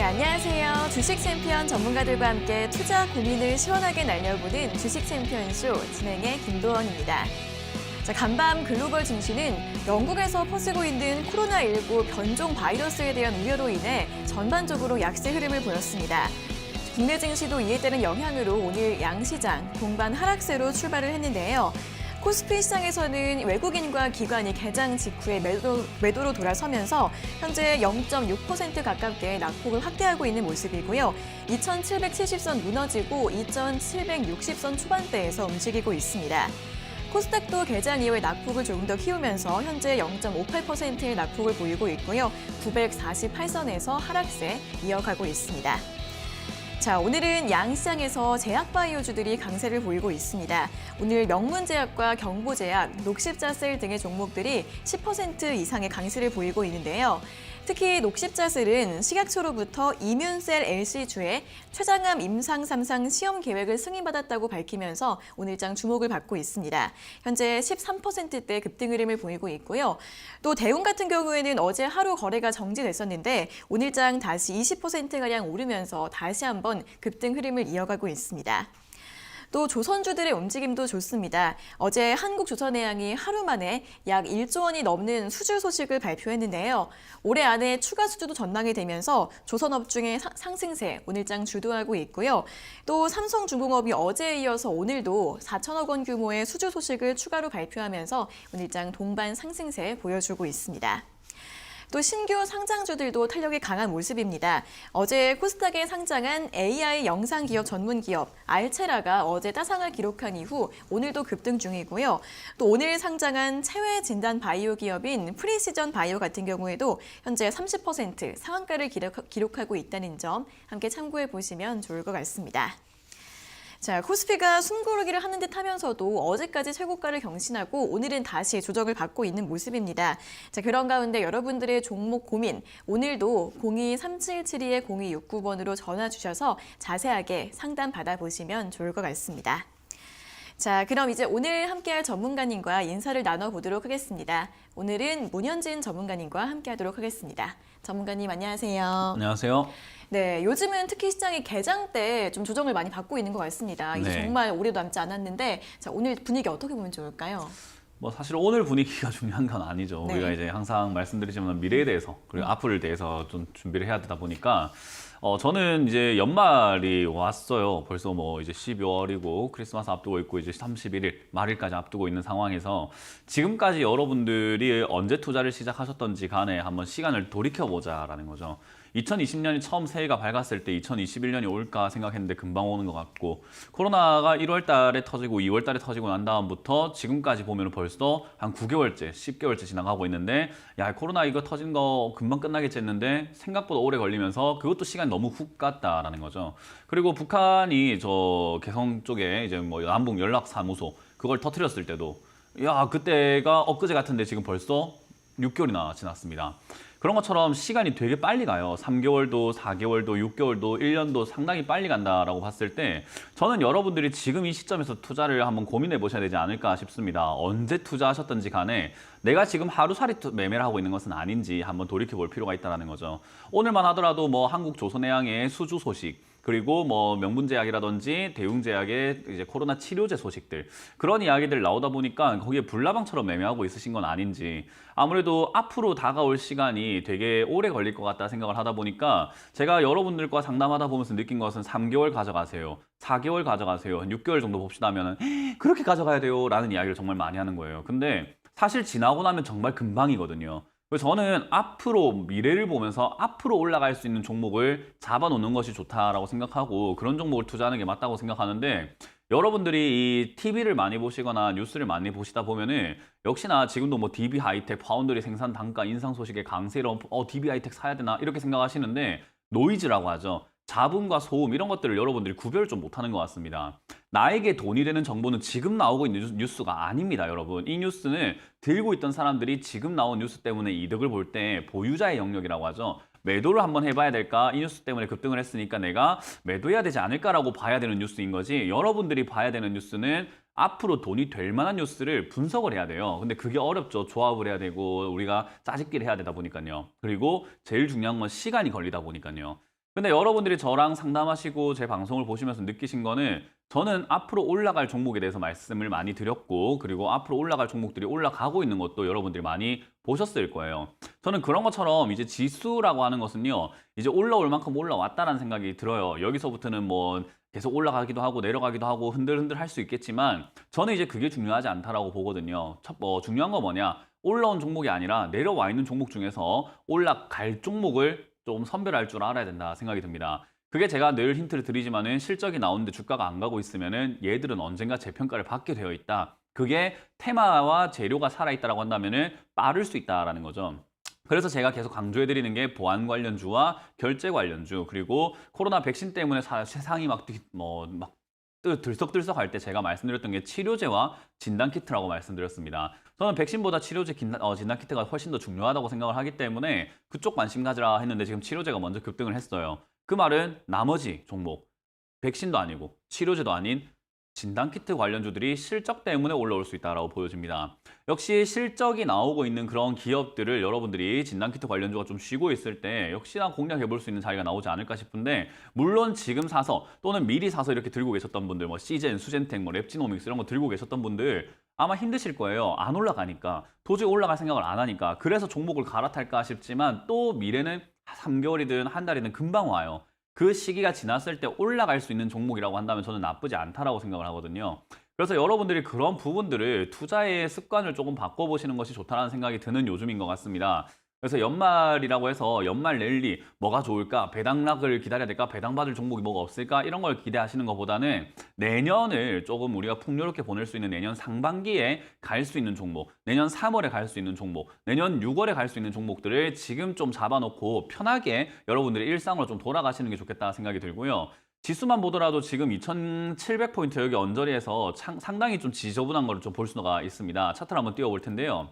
네, 안녕하세요. 주식 챔피언 전문가들과 함께 투자 고민을 시원하게 날려보는 주식 챔피언쇼 진행의 김도원입니다. 자, 간밤 글로벌 증시는 영국에서 퍼지고 있는 코로나19 변종 바이러스에 대한 우려로 인해 전반적으로 약세 흐름을 보였습니다. 국내 증시도 이에 따른 영향으로 오늘 양시장 동반 하락세로 출발을 했는데요. 코스피 시장에서는 외국인과 기관이 개장 직후에 매도로 돌아서면서 현재 0.6% 가깝게 낙폭을 확대하고 있는 모습이고요. 2770선 무너지고 2760선 초반대에서 움직이고 있습니다. 코스닥도 개장 이후에 낙폭을 조금 더 키우면서 현재 0.58%의 낙폭을 보이고 있고요. 948선에서 하락세 이어가고 있습니다. 자, 오늘은 양시장에서 제약바이오주들이 강세를 보이고 있습니다. 오늘 명문제약과 경보제약, 녹십자셀 등의 종목들이 10% 이상의 강세를 보이고 있는데요. 특히 녹십자셀은 식약처로부터 이뮨셀 LC주의 췌장암 임상 3상 시험 계획을 승인받았다고 밝히면서 오늘장 주목을 받고 있습니다. 현재 13%대 급등 흐름을 보이고 있고요. 또 대웅 같은 경우에는 어제 하루 거래가 정지됐었는데 오늘장 다시 20%가량 오르면서 다시 한번 급등 흐름을 이어가고 있습니다. 또 조선주들의 움직임도 좋습니다. 어제 한국조선해양이 하루 만에 약 1조 원이 넘는 수주 소식을 발표했는데요. 올해 안에 추가 수주도 전망이 되면서 조선업중의 상승세 오늘장 주도하고 있고요. 또 삼성중공업이 어제에 이어서 오늘도 4천억 원 규모의 수주 소식을 추가로 발표하면서 오늘장 동반 상승세 보여주고 있습니다. 또 신규 상장주들도 탄력이 강한 모습입니다. 어제 코스닥에 상장한 AI 영상기업 전문기업 알체라가 어제 따상을 기록한 이후 오늘도 급등 중이고요. 또 오늘 상장한 체외 진단 바이오 기업인 프리시전 바이오 같은 경우에도 현재 30% 상한가를 기록하고 있다는 점 함께 참고해 보시면 좋을 것 같습니다. 자, 코스피가 숨고르기를 하는 듯 하면서도 어제까지 최고가를 경신하고 오늘은 다시 조정을 받고 있는 모습입니다. 자, 그런 가운데 여러분들의 종목 고민, 오늘도 023772-0269번으로 전화 주셔서 자세하게 상담 받아보시면 좋을 것 같습니다. 자, 그럼 이제 오늘 함께할 전문가님과 인사를 나눠보도록 하겠습니다. 오늘은 문현진 전문가님과 함께하도록 하겠습니다. 전문가님 안녕하세요. 안녕하세요. 네, 요즘은 특히 시장이 개장 때 좀 조정을 많이 받고 있는 것 같습니다. 이제 네. 정말 오래도 남지 않았는데 자, 오늘 분위기 어떻게 보면 좋을까요? 뭐 사실 오늘 분위기가 중요한 건 아니죠. 네. 우리가 이제 항상 말씀드리지만 미래에 대해서 그리고 앞을 대해서 좀 준비를 해야 되다 보니까 저는 이제 연말이 왔어요. 벌써 뭐 이제 12월이고 크리스마스 앞두고 있고 이제 31일 말일까지 앞두고 있는 상황에서 지금까지 여러분들이 언제 투자를 시작하셨던지 간에 한번 시간을 돌이켜보자라는 거죠. 2020년이 처음 새해가 밝았을 때 2021년이 올까 생각했는데 금방 오는 것 같고 코로나가 1월 달에 터지고 2월 달에 터지고 난 다음부터 지금까지 보면 벌써 한 9개월째, 10개월째 지나가고 있는데 야, 코로나 이거 터진 거 금방 끝나겠지 했는데 생각보다 오래 걸리면서 그것도 시간이 너무 훅 갔다라는 거죠. 그리고 북한이 저 개성 쪽에 이제 뭐 남북 연락사무소 그걸 터뜨렸을 때도 야, 그때가 엊그제 같은데 지금 벌써 6개월이나 지났습니다. 그런 것처럼 시간이 되게 빨리 가요. 3개월도, 4개월도, 6개월도, 1년도 상당히 빨리 간다라고 봤을 때 저는 여러분들이 지금 이 시점에서 투자를 한번 고민해 보셔야 되지 않을까 싶습니다. 언제 투자하셨던지 간에 내가 지금 하루살이 매매를 하고 있는 것은 아닌지 한번 돌이켜 볼 필요가 있다는 거죠. 오늘만 하더라도 뭐 한국조선해양의 수주 소식 그리고 뭐 명문제약이라든지 대웅제약의 이제 코로나 치료제 소식들 그런 이야기들 나오다 보니까 거기에 불나방처럼 매매하고 있으신 건 아닌지 아무래도 앞으로 다가올 시간이 되게 오래 걸릴 것 같다 생각을 하다 보니까 제가 여러분들과 상담하다 보면서 느낀 것은 3개월 가져가세요. 4개월 가져가세요. 한 6개월 정도 봅시다 하면은 그렇게 가져가야 돼요 라는 이야기를 정말 많이 하는 거예요. 근데 사실 지나고 나면 정말 금방이거든요. 그래서 저는 앞으로 미래를 보면서 앞으로 올라갈 수 있는 종목을 잡아놓는 것이 좋다라고 생각하고 그런 종목을 투자하는 게 맞다고 생각하는데 여러분들이 이 TV를 많이 보시거나 뉴스를 많이 보시다 보면은 역시나 지금도 뭐 DB 하이텍, 파운드리 생산 단가 인상 소식의 강세로 DB 하이텍 사야 되나 이렇게 생각하시는데 노이즈라고 하죠. 잡음과 소음 이런 것들을 여러분들이 구별을 좀 못하는 것 같습니다. 나에게 돈이 되는 정보는 지금 나오고 있는 뉴스가 아닙니다, 여러분. 이 뉴스는 들고 있던 사람들이 지금 나온 뉴스 때문에 이득을 볼 때 보유자의 영역이라고 하죠. 매도를 한번 해봐야 될까? 이 뉴스 때문에 급등을 했으니까 내가 매도해야 되지 않을까라고 봐야 되는 뉴스인 거지. 여러분들이 봐야 되는 뉴스는 앞으로 돈이 될 만한 뉴스를 분석을 해야 돼요. 근데 그게 어렵죠. 조합을 해야 되고 우리가 짜집기를 해야 되다 보니까요. 그리고 제일 중요한 건 시간이 걸리다 보니까요. 근데 여러분들이 저랑 상담하시고 제 방송을 보시면서 느끼신 거는 저는 앞으로 올라갈 종목에 대해서 말씀을 많이 드렸고 그리고 앞으로 올라갈 종목들이 올라가고 있는 것도 여러분들이 많이 보셨을 거예요. 저는 그런 것처럼 이제 지수라고 하는 것은요. 이제 올라올 만큼 올라왔다라는 생각이 들어요. 여기서부터는 뭐 계속 올라가기도 하고 내려가기도 하고 흔들흔들 할 수 있겠지만 저는 이제 그게 중요하지 않다라고 보거든요. 중요한 거 뭐냐? 올라온 종목이 아니라 내려와 있는 종목 중에서 올라갈 종목을 좀 선별할 줄 알아야 된다 생각이 듭니다. 그게 제가 늘 힌트를 드리지만은 실적이 나오는데 주가가 안 가고 있으면은 얘들은 언젠가 재평가를 받게 되어 있다. 그게 테마와 재료가 살아있다라고 한다면은 빠를 수 있다라는 거죠. 그래서 제가 계속 강조해드리는 게 보안 관련주와 결제 관련주 그리고 코로나 백신 때문에 세상이 막 들썩들썩 할 때 제가 말씀드렸던 게 치료제와 진단키트라고 말씀드렸습니다. 저는 백신보다 치료제 진단키트가 훨씬 더 중요하다고 생각을 하기 때문에 그쪽 관심 가지라 했는데 지금 치료제가 먼저 급등을 했어요. 그 말은 나머지 종목, 백신도 아니고 치료제도 아닌 진단키트 관련주들이 실적 때문에 올라올 수 있다고 보여집니다. 역시 실적이 나오고 있는 그런 기업들을 여러분들이 진단키트 관련주가 좀 쉬고 있을 때 역시나 공략해 볼 수 있는 자리가 나오지 않을까 싶은데 물론 지금 사서 또는 미리 사서 이렇게 들고 계셨던 분들 뭐 시젠, 수젠텍, 뭐 랩지노믹스 이런 거 들고 계셨던 분들 아마 힘드실 거예요. 안 올라가니까. 도저히 올라갈 생각을 안 하니까. 그래서 종목을 갈아탈까 싶지만 또 미래는 3개월이든 한 달이든 금방 와요. 그 시기가 지났을 때 올라갈 수 있는 종목이라고 한다면 저는 나쁘지 않다라고 생각을 하거든요. 그래서 여러분들이 그런 부분들을 투자의 습관을 조금 바꿔보시는 것이 좋다는 생각이 드는 요즘인 것 같습니다. 그래서 연말이라고 해서 연말 랠리 뭐가 좋을까? 배당락을 기다려야 될까? 배당받을 종목이 뭐가 없을까? 이런 걸 기대하시는 것보다는 내년을 조금 우리가 풍요롭게 보낼 수 있는 내년 상반기에 갈 수 있는 종목, 내년 3월에 갈 수 있는 종목, 내년 6월에 갈 수 있는 종목들을 지금 좀 잡아놓고 편하게 여러분들의 일상으로 좀 돌아가시는 게 좋겠다 생각이 들고요. 지수만 보더라도 지금 2700포인트 여기 언저리에서 상당히 좀 지저분한 걸 좀 볼 수가 있습니다. 차트를 한번 띄워볼 텐데요.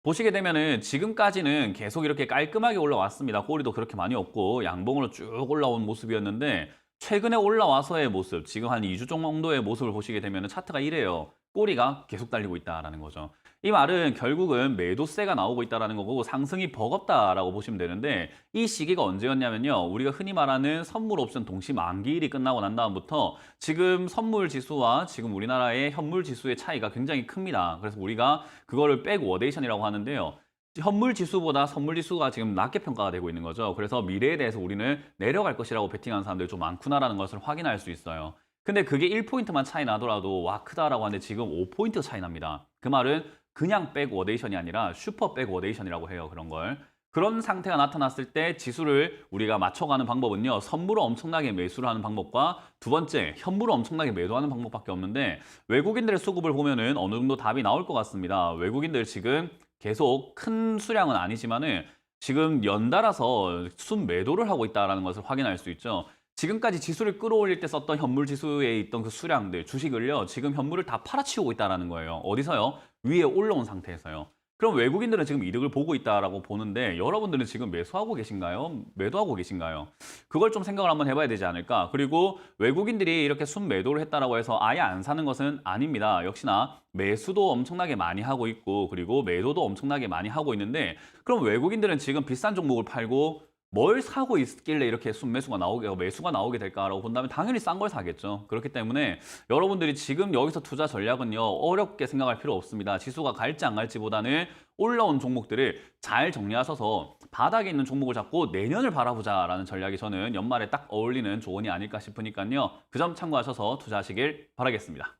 보시게 되면은 지금까지는 계속 이렇게 깔끔하게 올라왔습니다. 꼬리도 그렇게 많이 없고 양봉으로 쭉 올라온 모습이었는데 최근에 올라와서의 모습, 지금 한 2주 정도의 모습을 보시게 되면은 차트가 이래요. 꼬리가 계속 달리고 있다라는 거죠. 이 말은 결국은 매도세가 나오고 있다는 거고 상승이 버겁다라고 보시면 되는데 이 시기가 언제였냐면요. 우리가 흔히 말하는 선물 옵션 동시 만기일이 끝나고 난 다음부터 지금 선물 지수와 지금 우리나라의 현물 지수의 차이가 굉장히 큽니다. 그래서 우리가 그거를 백워데이션이라고 하는데요. 현물 지수보다 선물 지수가 지금 낮게 평가가 되고 있는 거죠. 그래서 미래에 대해서 우리는 내려갈 것이라고 베팅하는 사람들이 좀 많구나라는 것을 확인할 수 있어요. 근데 그게 1포인트만 차이 나더라도 와 크다라고 하는데 지금 5포인트 차이 납니다. 그 말은 그냥 백워데이션이 아니라 슈퍼 백워데이션이라고 해요. 그런 걸. 그런 상태가 나타났을 때 지수를 우리가 맞춰가는 방법은요. 선물을 엄청나게 매수를 하는 방법과 두 번째 현물을 엄청나게 매도하는 방법밖에 없는데 외국인들의 수급을 보면은 어느 정도 답이 나올 것 같습니다. 외국인들 지금 계속 큰 수량은 아니지만은 지금 연달아서 순매도를 하고 있다는 것을 확인할 수 있죠. 지금까지 지수를 끌어올릴 때 썼던 현물 지수에 있던 그 수량들, 주식을요, 지금 현물을 다 팔아치우고 있다는 거예요. 어디서요? 위에 올라온 상태에서요. 그럼 외국인들은 지금 이득을 보고 있다라고 보는데 여러분들은 지금 매수하고 계신가요? 매도하고 계신가요? 그걸 좀 생각을 한번 해봐야 되지 않을까? 그리고 외국인들이 이렇게 순매도를 했다라고 해서 아예 안 사는 것은 아닙니다. 역시나 매수도 엄청나게 많이 하고 있고 그리고 매도도 엄청나게 많이 하고 있는데 그럼 외국인들은 지금 비싼 종목을 팔고 뭘 사고 있길래 이렇게 순매수가 나오게 매수가 나오게 될까라고 본다면 당연히 싼 걸 사겠죠. 그렇기 때문에 여러분들이 지금 여기서 투자 전략은요 어렵게 생각할 필요 없습니다. 지수가 갈지 안 갈지보다는 올라온 종목들을 잘 정리하셔서 바닥에 있는 종목을 잡고 내년을 바라보자라는 전략이 저는 연말에 딱 어울리는 조언이 아닐까 싶으니까요. 그 점 참고하셔서 투자하시길 바라겠습니다.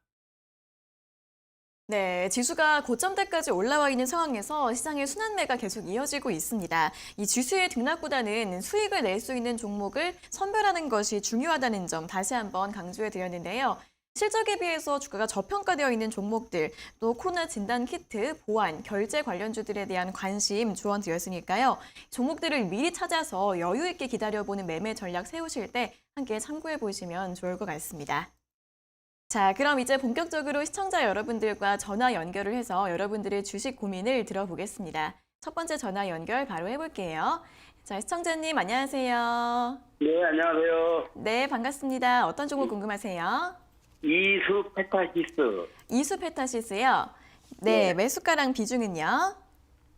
네, 지수가 고점대까지 올라와 있는 상황에서 시장의 순환매가 계속 이어지고 있습니다. 이 지수의 등락보다는 수익을 낼 수 있는 종목을 선별하는 것이 중요하다는 점 다시 한번 강조해 드렸는데요. 실적에 비해서 주가가 저평가되어 있는 종목들, 또 코로나 진단 키트, 보안, 결제 관련주들에 대한 관심 조언 드렸으니까요. 종목들을 미리 찾아서 여유 있게 기다려보는 매매 전략 세우실 때 함께 참고해 보시면 좋을 것 같습니다. 자, 그럼 이제 본격적으로 시청자 여러분들과 전화 연결을 해서 여러분들의 주식 고민을 들어보겠습니다. 첫 번째 전화 연결 바로 해볼게요. 자, 시청자님 안녕하세요. 네, 안녕하세요. 네, 반갑습니다. 어떤 종목 궁금하세요? 이수 페타시스 이수 페타시스요. 네, 네. 매수가랑 비중은요?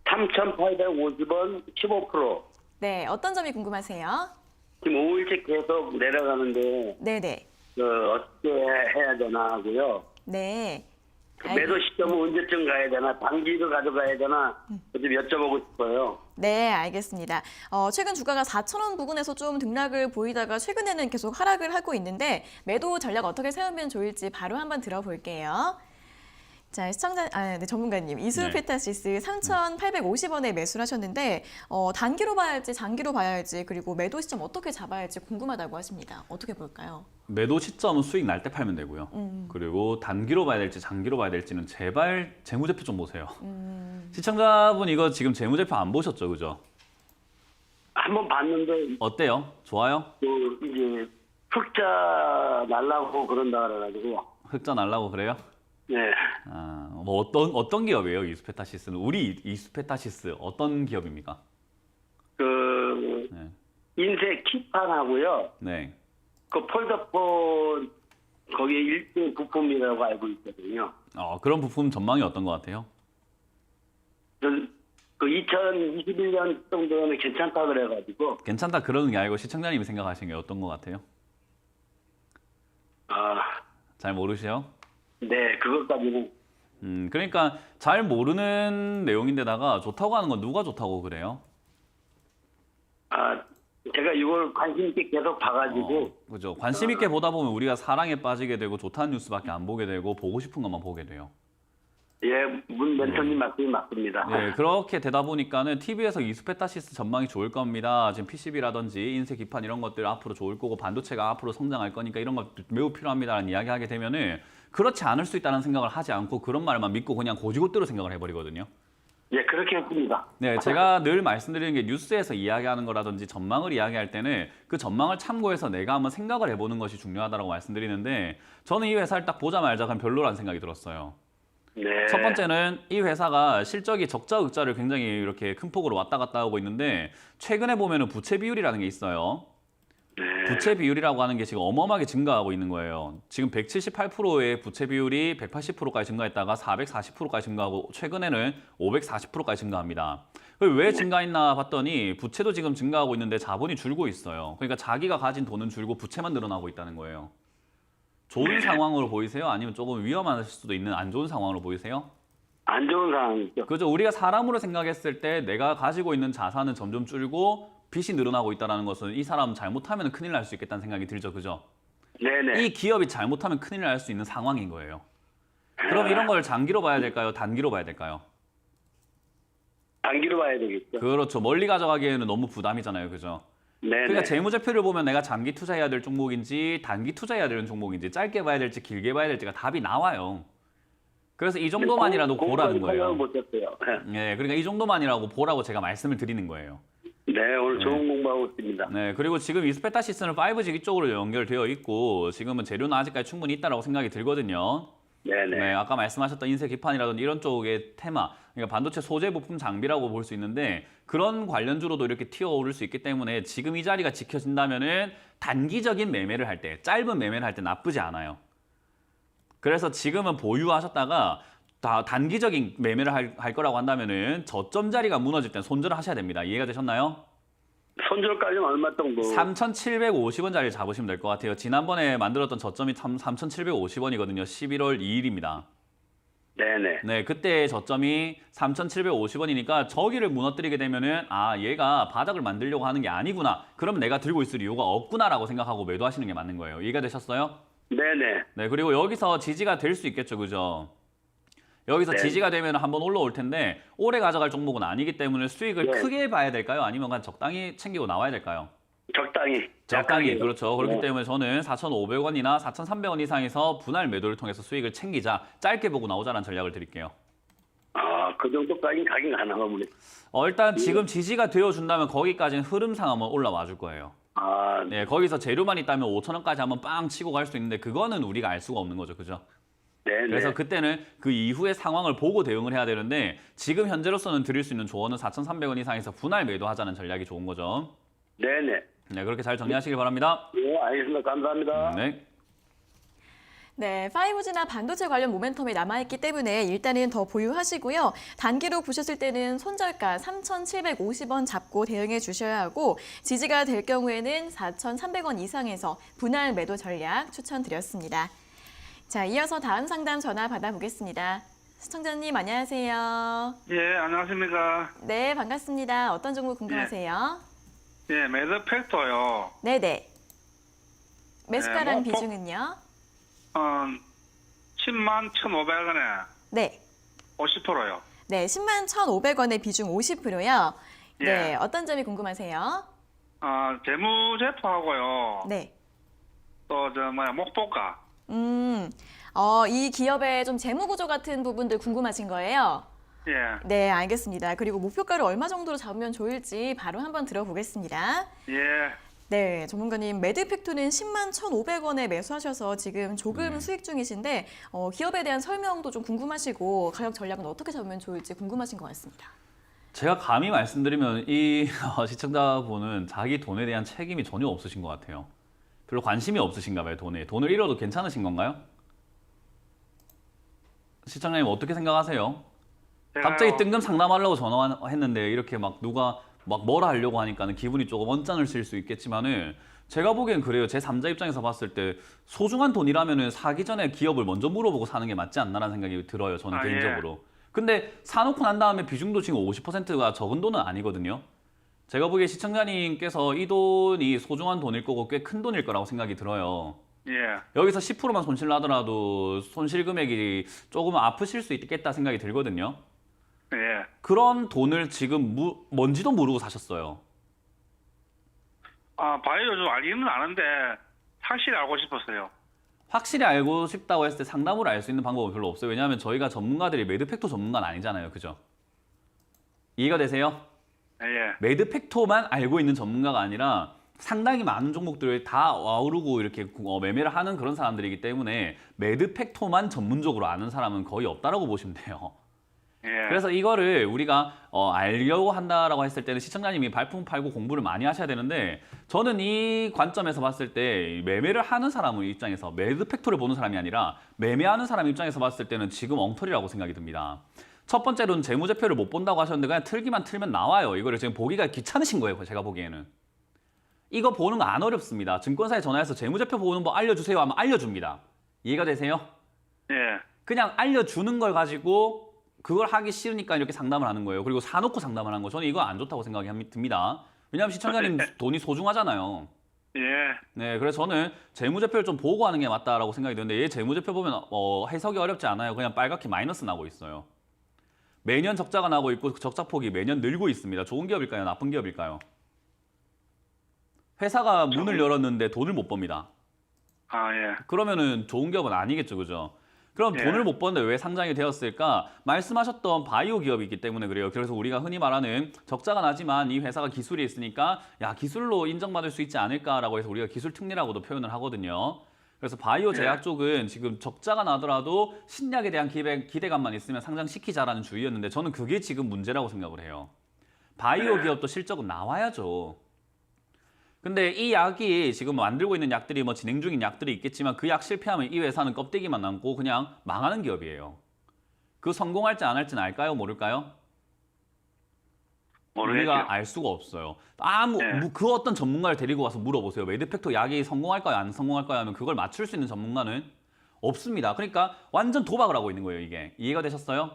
3,850원 15%. 네, 어떤 점이 궁금하세요? 지금 5일째 계속 내려가는데 네네. 어떻게 해야 되나 하고요. 네. 매도 시점은 언제쯤 가야 되나, 단기로 가져가야 되나 좀 여쭤보고 싶어요. 네, 알겠습니다. 최근 주가가 4,000원 부근에서 좀 등락을 보이다가 최근에는 계속 하락을 하고 있는데 매도 전략 어떻게 세우면 좋을지 바로 한번 들어볼게요. 자, 전문가님, 이수 네. 페타시스 3,850원에 매수를 하셨는데 단기로 봐야 할지 장기로 봐야 할지 그리고 매도 시점 어떻게 잡아야 할지 궁금하다고 하십니다. 어떻게 볼까요? 매도 시점은 수익 날 때 팔면 되고요. 그리고 단기로 봐야 될지 장기로 봐야 될지는 제발 재무제표 좀 보세요. 시청자분 이거 지금 재무제표 안 보셨죠, 그죠? 한번 봤는데 어때요? 좋아요? 이제 흑자 날라고 그런다 그래가지고. 흑자 날라고 그래요? 네. 뭐 어떤 기업이에요, 이수페타시스는? 우리 이수페타시스 어떤 기업입니까? 네. 인쇄 키판하고요. 네. 그 폴더폰 거기에 1등 부품이라고 알고 있거든요. 그런 부품 전망이 어떤 것 같아요? 그 2021년 정도는 괜찮다 그래가지고. 괜찮다 그러는 게 아니고 시청자님이 생각하시는 게 어떤 것 같아요? 잘 모르시요? 네, 그것까지는. 그러니까 잘 모르는 내용인데다가 좋다고 하는 건 누가 좋다고 그래요? 제가 이걸 관심 있게 계속 봐가지고. 그죠. 관심 있게 보다 보면 우리가 사랑에 빠지게 되고 좋다는 뉴스밖에 안 보게 되고 보고 싶은 것만 보게 돼요. 예, 문 멘토님 말씀이 맞습니다. 네, 그렇게 되다 보니까는 TV에서 이수페타시스 전망이 좋을 겁니다. 지금 PCB라든지 인쇄 기판 이런 것들 앞으로 좋을 거고 반도체가 앞으로 성장할 거니까 이런 것 매우 필요합니다라는 이야기하게 되면은 그렇지 않을 수 있다는 생각을 하지 않고 그런 말만 믿고 그냥 고지고대로 생각을 해버리거든요. 예, 그렇게 했습니다. 네, 제가 늘 말씀드리는 게 뉴스에서 이야기하는 거라든지 전망을 이야기할 때는 그 전망을 참고해서 내가 한번 생각을 해보는 것이 중요하다고 말씀드리는데 저는 이 회사를 딱 보자마자 그냥 별로라는 생각이 들었어요. 네. 첫 번째는 이 회사가 실적이 적자 흑자를 굉장히 이렇게 큰 폭으로 왔다 갔다 하고 있는데 최근에 보면은 부채 비율이라는 게 있어요. 네. 부채 비율이라고 하는 게 지금 어마어마하게 증가하고 있는 거예요. 지금 178%의 부채 비율이 180%까지 증가했다가 440%까지 증가하고 최근에는 540%까지 증가합니다. 왜 증가했나 봤더니 부채도 지금 증가하고 있는데 자본이 줄고 있어요. 그러니까 자기가 가진 돈은 줄고 부채만 늘어나고 있다는 거예요. 좋은 상황으로 보이세요? 아니면 조금 위험할 수도 있는 안 좋은 상황으로 보이세요? 안 좋은 상황이죠. 그죠? 우리가 사람으로 생각했을 때 내가 가지고 있는 자산은 점점 줄고 빚이 늘어나고 있다는 것은 이 사람 잘못하면 큰일 날 수 있겠다는 생각이 들죠. 그죠? 네네. 이 기업이 잘못하면 큰일 날 수 있는 상황인 거예요. 그럼 이런 걸 장기로 봐야 될까요? 단기로 봐야 될까요? 단기로 봐야 되겠죠. 그렇죠. 멀리 가져가기에는 너무 부담이잖아요. 그죠? 네네. 그러니까 재무제표를 보면 내가 장기 투자해야 될 종목인지 단기 투자해야 되는 종목인지 짧게 봐야 될지 길게 봐야 될지가 답이 나와요. 그래서 이 정도만이라도 보라는 거예요. 못했어요. 네, 그러니까 이 정도만이라고 보라고 제가 말씀을 드리는 거예요. 네, 오늘 좋은 공부하고 있습니다. 네, 그리고 지금 이수페타시스는 5G 쪽으로 연결되어 있고 지금은 재료는 아직까지 충분히 있다고 생각이 들거든요. 네네. 네, 아까 말씀하셨던 인쇄 기판이라든지 이런 쪽의 테마, 그러니까 반도체 소재 부품 장비라고 볼 수 있는데 그런 관련주로도 이렇게 튀어오를 수 있기 때문에 지금 이 자리가 지켜진다면은 단기적인 매매를 할 때, 짧은 매매를 할 때 나쁘지 않아요. 그래서 지금은 보유하셨다가 단기적인 매매를 할 거라고 한다면은 저점 자리가 무너질 땐 손절을 하셔야 됩니다. 이해가 되셨나요? 손절까지는 얼마 정도? 3,750원짜리 잡으시면 될 것 같아요. 지난번에 만들었던 저점이 3,750원이거든요. 11월 2일입니다. 네네. 네, 그때 저점이 3,750원이니까 저기를 무너뜨리게 되면은 얘가 바닥을 만들려고 하는 게 아니구나. 그럼 내가 들고 있을 이유가 없구나라고 생각하고 매도하시는 게 맞는 거예요. 이해가 되셨어요? 네네. 네, 그리고 여기서 지지가 될 수 있겠죠, 그죠? 여기서 네. 지지가 되면 한번 올라올 텐데 오래 가져갈 종목은 아니기 때문에 수익을 네. 크게 봐야 될까요? 아니면 그냥 적당히 챙기고 나와야 될까요? 적당히. 적당히, 그렇죠. 그렇기 네. 때문에 저는 4,500원이나 4,300원 이상에서 분할 매도를 통해서 수익을 챙기자, 짧게 보고 나오자라는 전략을 드릴게요. 그 정도까지는 가긴 가능하 보네. 일단 지금 지지가 되어준다면 거기까지는 흐름상 한번 올라와 줄 거예요. 네, 거기서 재료만 있다면 5,000원까지 한번 빵 치고 갈 수 있는데 그거는 우리가 알 수가 없는 거죠, 그죠? 네네. 그래서 그때는 그 이후의 상황을 보고 대응을 해야 되는데 지금 현재로서는 드릴 수 있는 조언은 4,300원 이상에서 분할 매도하자는 전략이 좋은 거죠. 네네. 네, 그렇게 잘 정리하시길 바랍니다. 네, 알겠습니다. 감사합니다. 네. 네, 5G나 반도체 관련 모멘텀이 남아있기 때문에 일단은 더 보유하시고요. 단기로 보셨을 때는 손절가 3,750원 잡고 대응해 주셔야 하고 지지가 될 경우에는 4,300원 이상에서 분할 매도 전략 추천드렸습니다. 자, 이어서 다음 상담 전화 받아보겠습니다. 시청자님 안녕하세요. 예, 안녕하십니까. 네, 반갑습니다. 어떤 종목 궁금하세요? 예, 매드팩터요. 네네. 매수가랑 뭐, 비중은요? 10만 1,500원에 네. 50%요. 네, 10만 1,500원의 비중 50%요. 네, 예. 어떤 점이 궁금하세요? 재무제표하고요. 네. 또, 목표가. 이 기업의 좀 재무 구조 같은 부분들 궁금하신 거예요? 예, 네, 알겠습니다. 그리고 목표가를 얼마 정도로 잡으면 좋을지 바로 한번 들어보겠습니다. 예, 네, 전문가님, 매드팩토는 10만 1,500원에 매수하셔서 지금 조금 수익 중이신데 기업에 대한 설명도 좀 궁금하시고 가격 전략은 어떻게 잡으면 좋을지 궁금하신 것 같습니다. 제가 감히 말씀드리면 이 시청자분은 자기 돈에 대한 책임이 전혀 없으신 것 같아요. 별로 관심이 없으신가 봐요, 돈에. 돈을 잃어도 괜찮으신 건가요? 시청자님 어떻게 생각하세요? 갑자기 뜬금 상담하려고 전화했는데 이렇게 막 누가 막 뭐라 하려고 하니까는 기분이 조금 언짢을 수 있겠지만은 제가 보기엔 그래요. 제 3자 입장에서 봤을 때 소중한 돈이라면은 사기 전에 기업을 먼저 물어보고 사는 게 맞지 않나라는 생각이 들어요. 저는 개인적으로. 근데 사놓고 난 다음에 비중도 지금 50%가 적은 돈은 아니거든요. 제가 보기에 시청자님께서 이 돈이 소중한 돈일 거고 꽤 큰 돈일 거라고 생각이 들어요. 예, 여기서 10%만 손실 나더라도 손실 금액이 조금 아프실 수 있겠다 생각이 들거든요. 예. 그런 돈을 지금 뭔지도 모르고 사셨어요. 바이오 좀 알기는 아는데, 확실히 알고 싶었어요. 확실히 알고 싶다고 했을 때 상담으로 알 수 있는 방법은 별로 없어요. 왜냐하면 저희가 전문가들이 매드팩토 전문가는 아니잖아요. 그죠? 이해가 되세요? 예, 매드팩토만 알고 있는 전문가가 아니라 상당히 많은 종목들을 다 아우르고 이렇게 매매를 하는 그런 사람들이기 때문에 매드팩토만 전문적으로 아는 사람은 거의 없다라고 보시면 돼요. 예. 그래서 이거를 우리가 알려고 한다라고 했을 때는 시청자님이 발품 팔고 공부를 많이 하셔야 되는데 저는 이 관점에서 봤을 때 매매를 하는 사람 입장에서 매드팩토를 보는 사람이 아니라 매매하는 사람 입장에서 봤을 때는 지금 엉터리라고 생각이 듭니다. 첫 번째로는 재무제표를 못 본다고 하셨는데 그냥 틀기만 틀면 나와요. 이거를 지금 보기가 귀찮으신 거예요. 제가 보기에는. 이거 보는 거 안 어렵습니다. 증권사에 전화해서 재무제표 보는 법 알려주세요 하면 알려줍니다. 이해가 되세요? 예, 그냥 알려주는 걸 가지고 그걸 하기 싫으니까 이렇게 상담을 하는 거예요. 그리고 사놓고 상담을 하는 거. 저는 이거 안 좋다고 생각이 듭니다. 왜냐하면 시청자님 돈이 소중하잖아요. 예. 네, 그래서 저는 재무제표를 좀 보고 하는 게 맞다라고 생각이 드는데 얘 재무제표 보면 해석이 어렵지 않아요. 그냥 빨갛게 마이너스 나고 있어요. 매년 적자가 나고 있고 적자폭이 매년 늘고 있습니다. 좋은 기업일까요? 나쁜 기업일까요? 회사가 문을 열었는데 돈을 못 법니다. 예. 그러면은 좋은 기업은 아니겠죠, 그죠? 그럼 예. 돈을 못 버는데 왜 상장이 되었을까? 말씀하셨던 바이오 기업이기 때문에 그래요. 그래서 우리가 흔히 말하는 적자가 나지만 이 회사가 기술이 있으니까 야 기술로 인정받을 수 있지 않을까라고 해서 우리가 기술 특례라고도 표현을 하거든요. 그래서 바이오 제약 쪽은 지금 적자가 나더라도 신약에 대한 기대감만 있으면 상장시키자라는 주의였는데 저는 그게 지금 문제라고 생각을 해요. 바이오 기업도 실적은 나와야죠. 근데 이 약이 지금 만들고 있는 약들이 뭐 진행 중인 약들이 있겠지만 그 약 실패하면 이 회사는 껍데기만 남고 그냥 망하는 기업이에요. 그 성공할지 안 할지는 알까요? 모를까요? 모르겠죠. 우리가 알 수가 없어요. 그 어떤 전문가를 데리고 와서 물어보세요. 매드팩토 약이 성공할까요? 안 성공할까요? 하면 그걸 맞출 수 있는 전문가는 없습니다. 그러니까 완전 도박을 하고 있는 거예요, 이게. 이해가 되셨어요?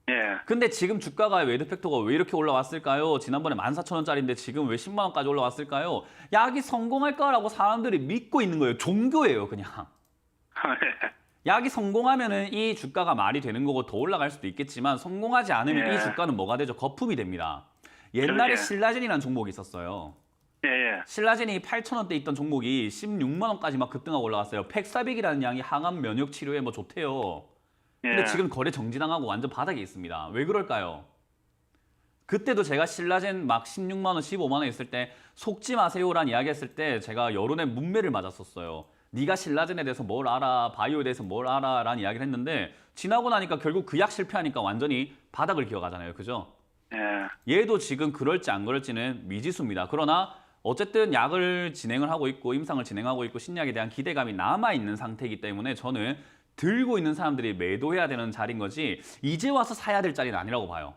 예, 근데 지금 주가가 매드팩토가 왜 이렇게 올라왔을까요? 지난번에 14,000원짜리인데 지금 왜 10만 원까지 올라왔을까요? 약이 성공할 거라고 사람들이 믿고 있는 거예요. 종교예요, 그냥. 약이 성공하면은 이 주가가 말이 되는 거고 더 올라갈 수도 있겠지만 성공하지 않으면 이 주가는 뭐가 되죠? 거품이 됩니다. 옛날에 그러게. 신라젠이라는 종목이 있었어요. 예, 예. 신라젠이 8,000원대 있던 종목이 16만 원까지 막 급등하고 올라갔어요. 팩사빅이라는 양이 항암 면역 치료에 뭐 좋대요. 근데 예. 지금 거래 정지당하고 완전 바닥에 있습니다. 왜 그럴까요? 그때도 제가 신라젠 막 16만 원, 15만 원 있을 때 속지 마세요란 이야기 했을 때 제가 여론의 문매를 맞았었어요. 네가 신라젠에 대해서 뭘 알아, 바이오에 대해서 뭘 알아 라는 이야기를 했는데 지나고 나니까 결국 그 약 실패하니까 완전히 바닥을 기어가잖아요. 그죠? 예. 얘도 지금 그럴지 안 그럴지는 미지수입니다. 그러나 어쨌든 약을 진행을 하고 있고 임상을 진행하고 있고 신약에 대한 기대감이 남아있는 상태이기 때문에 저는 들고 있는 사람들이 매도해야 되는 자리인 거지 이제 와서 사야 될 자리는 아니라고 봐요.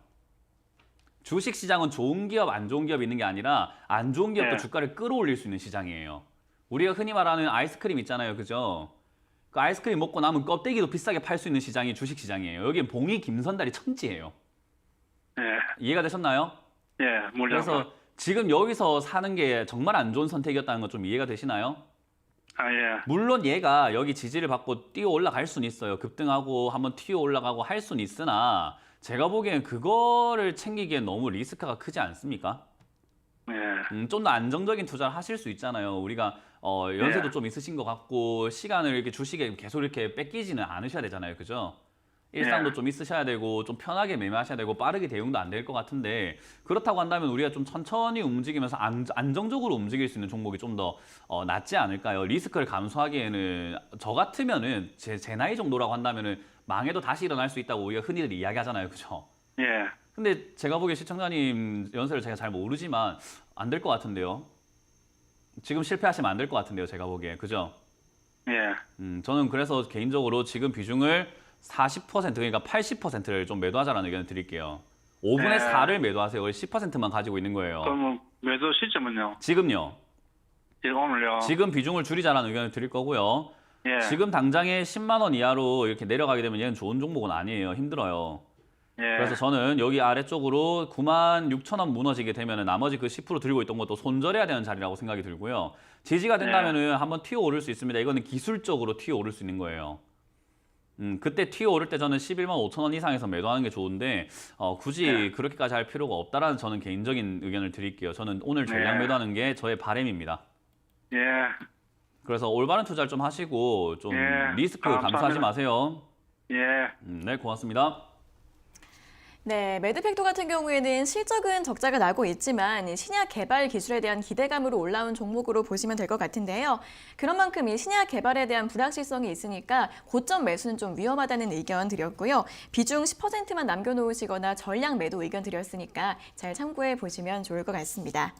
주식시장은 좋은 기업, 안 좋은 기업이 있는 게 아니라 안 좋은 기업도 네. 주가를 끌어올릴 수 있는 시장이에요. 우리가 흔히 말하는 아이스크림 있잖아요. 그죠? 그 아이스크림 먹고 남은 껍데기도 비싸게 팔 수 있는 시장이 주식시장이에요. 여기는 봉이 김선달이 천지예요. 예, 이해가 되셨나요? 예, 물론. 그래서 지금 여기서 사는 게 정말 안 좋은 선택이었다는 거 좀 이해가 되시나요? 아, 예. 물론 얘가 여기 지지를 받고 뛰어 올라갈 수는 있어요. 급등하고 한번 튀어 올라가고 할 수는 있으나 제가 보기엔 그거를 챙기기엔 너무 리스크가 크지 않습니까? 예. 좀 더 안정적인 투자를 하실 수 있잖아요. 우리가 연세도 네. 좀 있으신 것 같고 시간을 이렇게 주식에 계속 이렇게 뺏기지는 않으셔야 되잖아요. 그죠? 일상도 네. 좀 있으셔야 되고 좀 편하게 매매하셔야 되고 빠르게 대응도 안 될 것 같은데 그렇다고 한다면 우리가 좀 천천히 움직이면서 안정적으로 움직일 수 있는 종목이 좀 더 낫지 않을까요? 리스크를 감수하기에는 저 같으면은 제 나이 정도라고 한다면은 망해도 다시 일어날 수 있다고 우리가 흔히들 이야기하잖아요. 그죠? 예. 근데 제가 보기에 시청자님 연세를 제가 잘 모르지만 안 될 것 같은데요. 지금 실패하시면 안 될 것 같은데요. 제가 보기에. 그죠? 예. 저는 그래서 개인적으로 지금 비중을 40% 그러니까 80%를 좀 매도하자라는 의견을 드릴게요. 5분의 네. 4를 매도하세요. 10%만 가지고 있는 거예요. 그러면 매도 시점은요? 지금요. 지금 오늘요? 지금 비중을 줄이자라는 의견을 드릴 거고요. 예. 지금 당장에 10만 원 이하로 이렇게 내려가게 되면 얘는 좋은 종목은 아니에요. 힘들어요. 예. 그래서 저는 여기 아래쪽으로 96,000원 무너지게 되면 나머지 그 10% 들고 있던 것도 손절해야 되는 자리라고 생각이 들고요. 지지가 된다면 한번 튀어 오를 수 있습니다. 이거는 기술적으로 튀어 오를 수 있는 거예요. 그때 튀어 오를 때 저는 11만 5천 원 이상에서 매도하는 게 좋은데 굳이 네. 그렇게까지 할 필요가 없다라는 저는 개인적인 의견을 드릴게요. 저는 오늘 전략 네. 매도하는 게 저의 바람입니다. 예. 그래서 올바른 투자를 좀 하시고 좀 예. 리스크 감사합니다. 감수하지 마세요. 예. 네, 고맙습니다. 네, 매드팩토 같은 경우에는 실적은 적자가 나고 있지만 신약 개발 기술에 대한 기대감으로 올라온 종목으로 보시면 될 것 같은데요. 그런 만큼 이 신약 개발에 대한 불확실성이 있으니까 고점 매수는 좀 위험하다는 의견 드렸고요. 비중 10%만 남겨놓으시거나 전량 매도 의견 드렸으니까 잘 참고해 보시면 좋을 것 같습니다.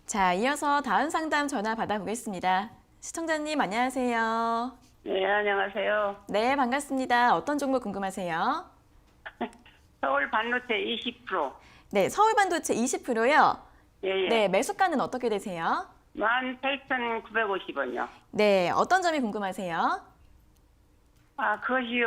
자, 이어서 다음 상담 전화 받아보겠습니다. 시청자님 안녕하세요. 네, 안녕하세요. 네, 반갑습니다. 어떤 종목 궁금하세요? 서울 반도체 20%. 네, 서울반도체 20%요. 예, 예. 네, 매수가는 어떻게 되세요? 18,950원이요. 네, 어떤 점이 궁금하세요? 아, 그것이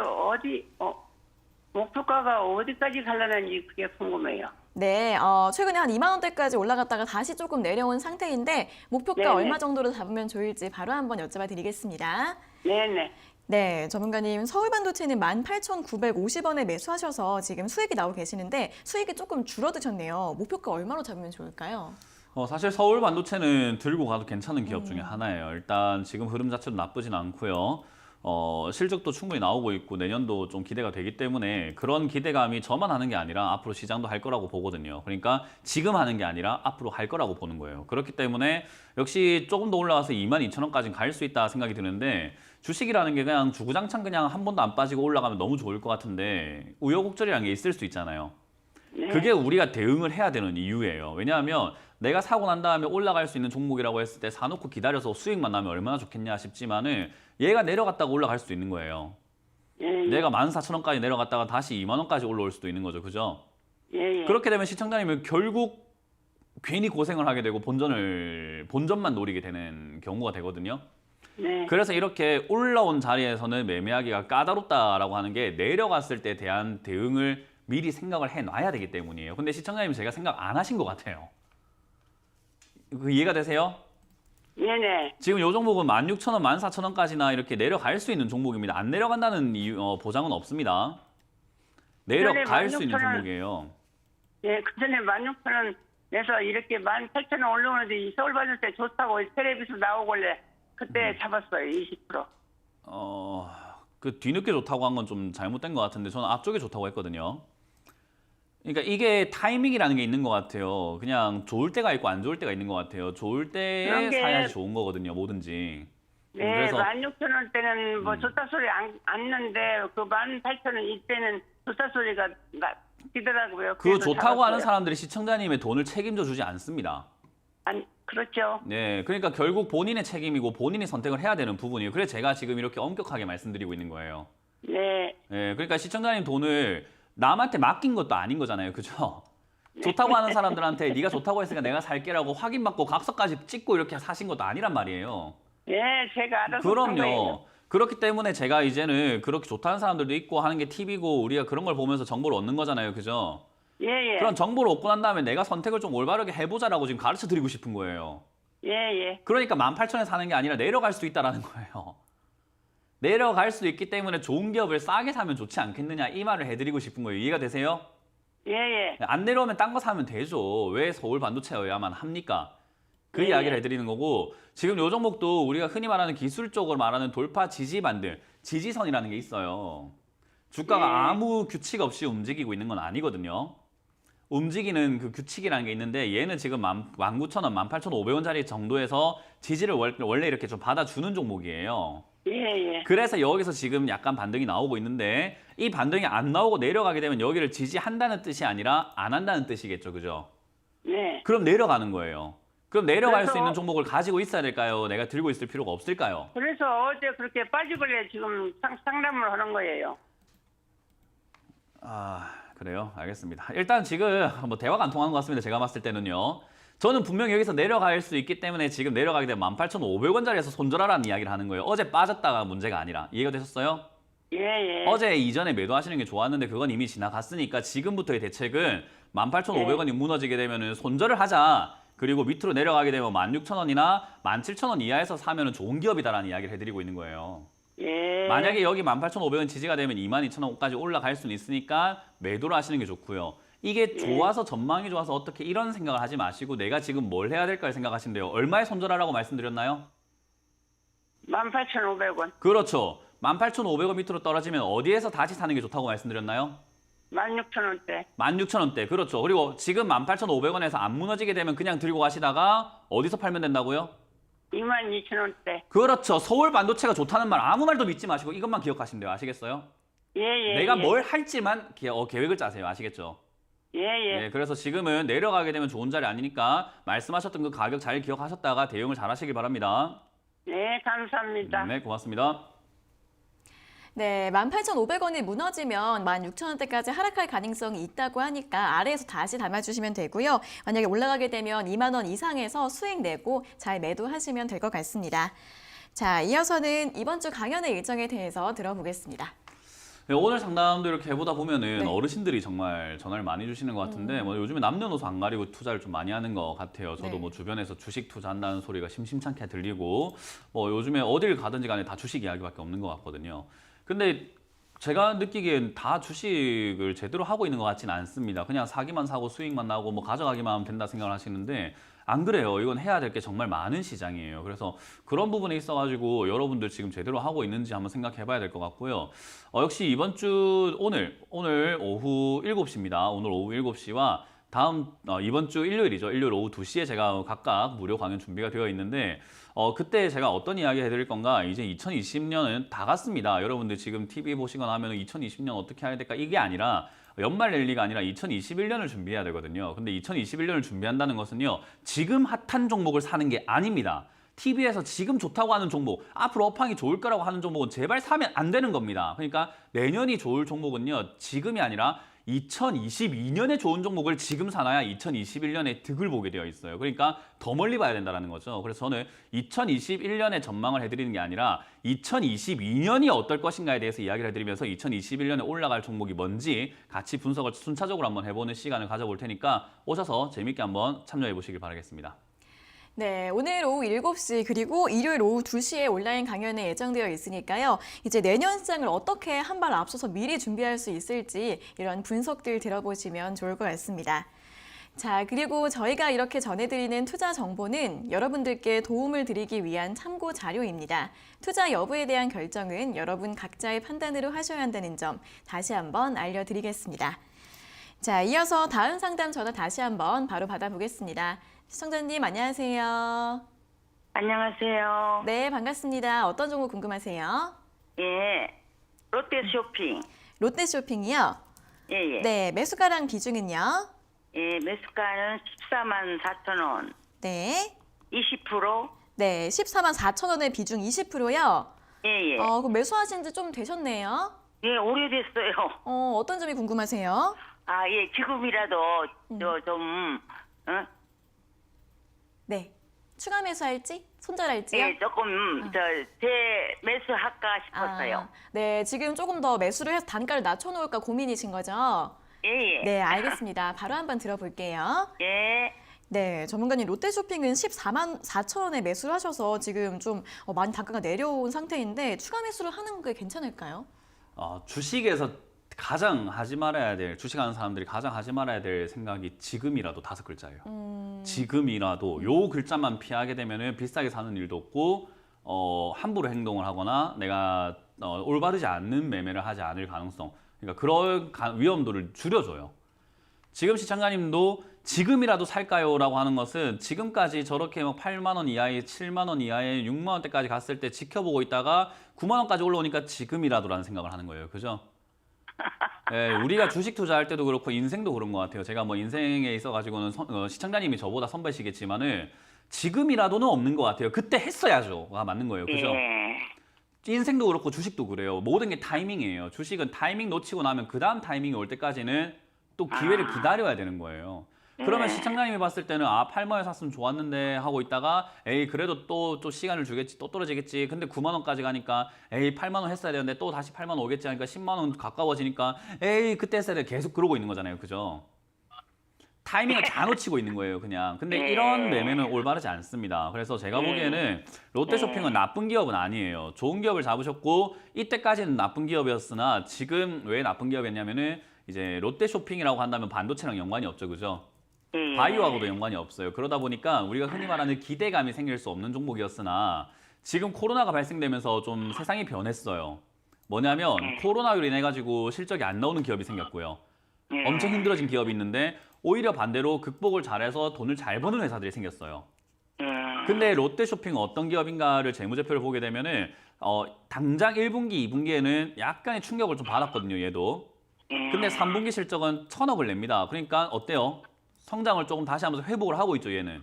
목표가가 어디까지 가려는지 그게 궁금해요. 네, 최근에 한 2만 원대까지 올라갔다가 다시 조금 내려온 상태인데 목표가 네네. 얼마 정도로 잡으면 좋을지 바로 한번 여쭤봐 드리겠습니다. 네네. 네, 전문가님, 서울반도체는 18,950원에 매수하셔서 지금 수익이 나오고 계시는데 수익이 조금 줄어드셨네요. 목표가 얼마로 잡으면 좋을까요? 사실 서울 반도체는 들고 가도 괜찮은 기업 중에 하나예요. 일단 지금 흐름 자체도 나쁘진 않고요. 실적도 충분히 나오고 있고 내년도 좀 기대가 되기 때문에 그런 기대감이 저만 하는 게 아니라 앞으로 시장도 할 거라고 보거든요. 그러니까 지금 하는 게 아니라 앞으로 할 거라고 보는 거예요. 그렇기 때문에 역시 조금 더 올라와서 22,000원까지 갈 수 있다 생각이 드는데 주식이라는 게 그냥 주구장창 그냥 한 번도 안 빠지고 올라가면 너무 좋을 것 같은데 우여곡절이라는 게 있을 수 있잖아요. 네. 그게 우리가 대응을 해야 되는 이유예요. 왜냐하면 내가 사고 난 다음에 올라갈 수 있는 종목이라고 했을 때 사놓고 기다려서 수익만 나면 얼마나 좋겠냐 싶지만은 얘가 내려갔다가 올라갈 수도 있는 거예요. 예, 예. 내가 14,000원까지 내려갔다가 다시 20,000원까지 올라올 수도 있는 거죠. 그죠? 예, 예. 그렇게 되면 시청자님은 결국 괜히 고생을 하게 되고 본전만 노리게 되는 경우가 되거든요. 네. 그래서 이렇게 올라온 자리에서는 매매하기가 까다롭다라고 하는 게 내려갔을 때 대한 대응을 미리 생각을 해놔야 되기 때문이에요. 근데 시청자님 제가 생각 안 하신 것 같아요. 그 이해가 되세요? 네네. 지금 이 종목은 16,000원, 14,000원까지나 이렇게 내려갈 수 있는 종목입니다. 안 내려간다는 보장은 없습니다. 내려갈 수 있는 16,000원. 종목이에요. 예, 그 전에 16,000원 내서 이렇게 18,000원 올라오는데 이 서울 반도체 좋다고 텔레비에서 나오길래 그때 잡았어요. 20%. 그 뒤늦게 좋다고 한 건 좀 잘못된 것 같은데 저는 앞쪽에 좋다고 했거든요. 그러니까 이게 타이밍이라는 게 있는 것 같아요. 그냥 좋을 때가 있고 안 좋을 때가 있는 것 같아요. 좋을 때에 그런 게- 사야지 좋은 거거든요, 뭐든지. 네, 그래서 16,000원 때는 뭐 좋다 소리 안는데 그 18,000원 이때는 좋다 소리가 나더라고요. 그 좋다고 하는 사람들이 시청자님의 돈을 책임져 주지 않습니다. 아니, 그렇죠. 네, 그러니까 결국 본인의 책임이고 본인이 선택을 해야 되는 부분이에요. 그래서 제가 지금 이렇게 엄격하게 말씀드리고 있는 거예요. 네. 네, 그러니까 시청자님 돈을 남한테 맡긴 것도 아닌 거잖아요. 그죠? 좋다고 하는 사람들한테 네가 좋다고 했으니까 내가 살게라고 확인받고 각서까지 찍고 이렇게 사신 것도 아니란 말이에요. 예, 제가 알아서 한 거예요. 그럼요. 그렇기 때문에 제가 이제는 그렇게 좋다는 사람들도 있고 하는 게 팁이고 우리가 그런 걸 보면서 정보를 얻는 거잖아요. 그죠? 예, 예. 그런 정보를 얻고 난 다음에 내가 선택을 좀 올바르게 해보자라고 지금 가르쳐 드리고 싶은 거예요. 예, 예. 그러니까 18,000에 사는 게 아니라 내려갈 수도 있다라는 거예요. 내려갈 수도 있기 때문에 좋은 기업을 싸게 사면 좋지 않겠느냐 이 말을 해드리고 싶은 거예요. 이해가 되세요? 예, 예. 안 내려오면 딴 거 사면 되죠. 왜 서울 반도체여야만 합니까? 그 네. 이야기를 해드리는 거고 지금 요 종목도 우리가 흔히 말하는 기술적으로 말하는 돌파 지지반들, 지지선이라는 게 있어요. 주가가 네. 아무 규칙 없이 움직이고 있는 건 아니거든요. 움직이는 그 규칙이라는 게 있는데 얘는 지금 19,000원, 18,500원짜리 정도에서 지지를 원래 이렇게 좀 받아주는 종목이에요. 예, 예. 그래서 여기서 지금 약간 반등이 나오고 있는데 이 반등이 안 나오고 내려가게 되면 여기를 지지한다는 뜻이 아니라 안 한다는 뜻이겠죠. 그죠? 네. 그럼 내려가는 거예요. 그럼 내려갈 수 그래서- 있는 종목을 가지고 있어야 될까요? 내가 들고 있을 필요가 없을까요? 그래서 어제 그렇게 빠지길래 지금 상담을 하는 거예요. 아, 그래요? 알겠습니다. 일단 지금 뭐 대화가 안 통하는 것 같습니다. 제가 봤을 때는요. 저는 분명히 여기서 내려갈 수 있기 때문에 지금 내려가게 되면 18,500원짜리에서 손절하라는 이야기를 하는 거예요. 어제 빠졌다가 문제가 아니라. 이해가 되셨어요? 예, 예. 어제 이전에 매도하시는 게 좋았는데 그건 이미 지나갔으니까 지금부터의 대책은 18,500원이 무너지게 되면 손절을 하자. 그리고 밑으로 내려가게 되면 16,000원이나 17,000원 이하에서 사면 좋은 기업이다라는 이야기를 해드리고 있는 거예요. 예. 만약에 여기 18,500원 지지가 되면 22,000원까지 올라갈 수는 있으니까 매도를 하시는 게 좋고요. 이게 좋아서 전망이 좋아서 어떻게 이런 생각을 하지 마시고 내가 지금 뭘 해야 될까 생각하시는데요. 얼마에 손절하라고 말씀드렸나요? 18,500원. 그렇죠. 18,500원 밑으로 떨어지면 어디에서 다시 사는 게 좋다고 말씀드렸나요? 16,000원대. 16,000원대. 그렇죠. 그리고 지금 18,500원에서 안 무너지게 되면 그냥 들고 가시다가 어디서 팔면 된다고요? 22,000원대. 그렇죠. 서울 반도체가 좋다는 말 아무 말도 믿지 마시고 이것만 기억하시면 돼요. 아시겠어요? 예, 예. 내가 예. 뭘 할지만 계획을 짜세요. 아시겠죠? 예, 예. 네, 그래서 지금은 내려가게 되면 좋은 자리 아니니까 말씀하셨던 그 가격 잘 기억하셨다가 대응을 잘 하시길 바랍니다. 네, 감사합니다. 네, 고맙습니다. 네, 18,500원이 무너지면 16,000원대까지 하락할 가능성이 있다고 하니까 아래에서 다시 담아주시면 되고요. 만약에 올라가게 되면 2만 원 이상에서 수익 내고 잘 매도하시면 될 것 같습니다. 자, 이어서는 이번 주 강연의 일정에 대해서 들어보겠습니다. 네, 오늘 상담도 이렇게 해보다 보면은 네. 어르신들이 정말 전화를 많이 주시는 것 같은데 뭐 요즘에 남녀노소 안 가리고 투자를 좀 많이 하는 것 같아요. 저도 네. 뭐 주변에서 주식 투자한다는 소리가 심심찮게 들리고 뭐 요즘에 어딜 가든지 간에 다 주식 이야기밖에 없는 것 같거든요. 근데 제가 느끼기엔 다 주식을 제대로 하고 있는 것 같지는 않습니다. 그냥 사기만 사고 수익만 나고 뭐 가져가기만 하면 된다 생각을 하시는데 안 그래요. 이건 해야 될 게 정말 많은 시장이에요. 그래서 그런 부분에 있어가지고 여러분들 지금 제대로 하고 있는지 한번 생각해 봐야 될 것 같고요. 역시 이번 주 오늘 오후 7시입니다. 오늘 오후 7시와 다음 이번 주 일요일이죠. 일요일 오후 2시에 제가 각각 무료 강연 준비가 되어 있는데 그때 제가 어떤 이야기 해드릴 건가 이제 2020년은 다 갔습니다. 여러분들 지금 TV 보시거나 하면 2020년 어떻게 해야 될까 이게 아니라 연말 랠리가 아니라 2021년을 준비해야 되거든요. 근데 2021년을 준비한다는 것은요. 지금 핫한 종목을 사는 게 아닙니다. TV에서 지금 좋다고 하는 종목, 앞으로 업황이 좋을 거라고 하는 종목은 제발 사면 안 되는 겁니다. 그러니까 내년이 좋을 종목은요. 지금이 아니라 2022년에 좋은 종목을 지금 사놔야 2021년에 득을 보게 되어 있어요. 그러니까 더 멀리 봐야 된다는 거죠. 그래서 저는 2021년에 전망을 해드리는 게 아니라 2022년이 어떨 것인가에 대해서 이야기를 해드리면서 2021년에 올라갈 종목이 뭔지 같이 분석을 순차적으로 한번 해보는 시간을 가져볼 테니까 오셔서 재밌게 한번 참여해 보시길 바라겠습니다. 네, 오늘 오후 7시 그리고 일요일 오후 2시에 온라인 강연이 예정되어 있으니까요. 이제 내년 시장을 어떻게 한 발 앞서서 미리 준비할 수 있을지 이런 분석들 들어보시면 좋을 것 같습니다. 자, 그리고 저희가 이렇게 전해드리는 투자 정보는 여러분들께 도움을 드리기 위한 참고 자료입니다. 투자 여부에 대한 결정은 여러분 각자의 판단으로 하셔야 한다는 점 다시 한번 알려드리겠습니다. 자, 이어서 다음 상담 전화 다시 한번 바로 받아보겠습니다. 시청자님 안녕하세요. 안녕하세요. 네, 반갑습니다. 어떤 종목 궁금하세요? 예. 롯데 쇼핑. 롯데 쇼핑이요? 예, 예. 네, 매수가랑 비중은요? 예, 매수가는 14만 4천 원. 네. 20%? 네, 14만 4천 원의 비중 20%요. 예, 예. 그럼 매수하신 지 좀 되셨네요. 예, 오래됐어요. 어떤 점이 궁금하세요? 아, 예, 지금이라도 어? 네. 추가 매수할지? 손절할지요? 예, 조금 재매수할까 싶었어요. 네, 지금 조금 더 매수를 해서 단가를 낮춰놓을까 고민이신 거죠? 예, 예. 네, 알겠습니다. 바로 한번 들어볼게요. 예. 네, 전문가님 롯데쇼핑은 14만 4천 원에 매수를 하셔서 지금 좀 많이 단가가 내려온 상태인데 추가 매수를 하는 게 괜찮을까요? 주식에서 가장 하지 말아야 될, 주식하는 사람들이 가장 하지 말아야 될 생각이 지금이라도 5글자예요. 지금이라도 요 글자만 피하게 되면은 비싸게 사는 일도 없고 함부로 행동을 하거나 내가 올바르지 않는 매매를 하지 않을 가능성, 그러니까 그런 위험도를 줄여줘요. 지금 시청자님도 지금이라도 살까요?라고 하는 것은 지금까지 저렇게 막 8만 원 이하에 7만 원 이하에 6만 원대까지 갔을 때 지켜보고 있다가 9만 원까지 올라오니까 지금이라도라는 생각을 하는 거예요. 그죠? 네, 우리가 주식 투자할 때도 그렇고 인생도 그런 것 같아요. 제가 뭐 인생에 있어가지고는 시청자님이 저보다 선배시겠지만은 지금이라도는 없는 것 같아요. 그때 했어야죠가 맞는 거예요. 그죠? 예. 인생도 그렇고 주식도 그래요. 모든 게 타이밍이에요. 주식은 타이밍 놓치고 나면 그 다음 타이밍이 올 때까지는 또 기회를 기다려야 되는 거예요. 그러면 시청자님이 봤을 때는 8만 원에 샀으면 좋았는데 하고 있다가 에이 그래도 또 시간을 주겠지, 또 떨어지겠지. 근데 9만 원까지 가니까 에이 8만 원 했어야 되는데 또 다시 8만 원 오겠지 하니까 10만 원 가까워지니까 에이 그때 했어야 돼. 계속 그러고 있는 거잖아요. 그죠? 타이밍을 다 놓치고 있는 거예요, 그냥. 근데 이런 매매는 올바르지 않습니다. 그래서 제가 보기에는 롯데쇼핑은 나쁜 기업은 아니에요. 좋은 기업을 잡으셨고 이때까지는 나쁜 기업이었으나 지금 왜 나쁜 기업이었냐면은 이제 롯데쇼핑이라고 한다면 반도체랑 연관이 없죠, 그죠? 바이오하고도 연관이 없어요. 그러다 보니까 우리가 흔히 말하는 기대감이 생길 수 없는 종목이었으나 지금 코로나가 발생되면서 좀 세상이 변했어요. 뭐냐면 코로나로 인해 가지고 실적이 안 나오는 기업이 생겼고요. 엄청 힘들어진 기업이 있는데 오히려 반대로 극복을 잘해서 돈을 잘 버는 회사들이 생겼어요. 근데 롯데쇼핑은 어떤 기업인가를 재무제표를 보게 되면은 당장 1분기, 2분기에는 약간의 충격을 좀 받았거든요, 얘도. 근데 3분기 실적은 1,000억을 냅니다. 그러니까 어때요? 성장을 조금 다시 하면서 회복을 하고 있죠, 얘는.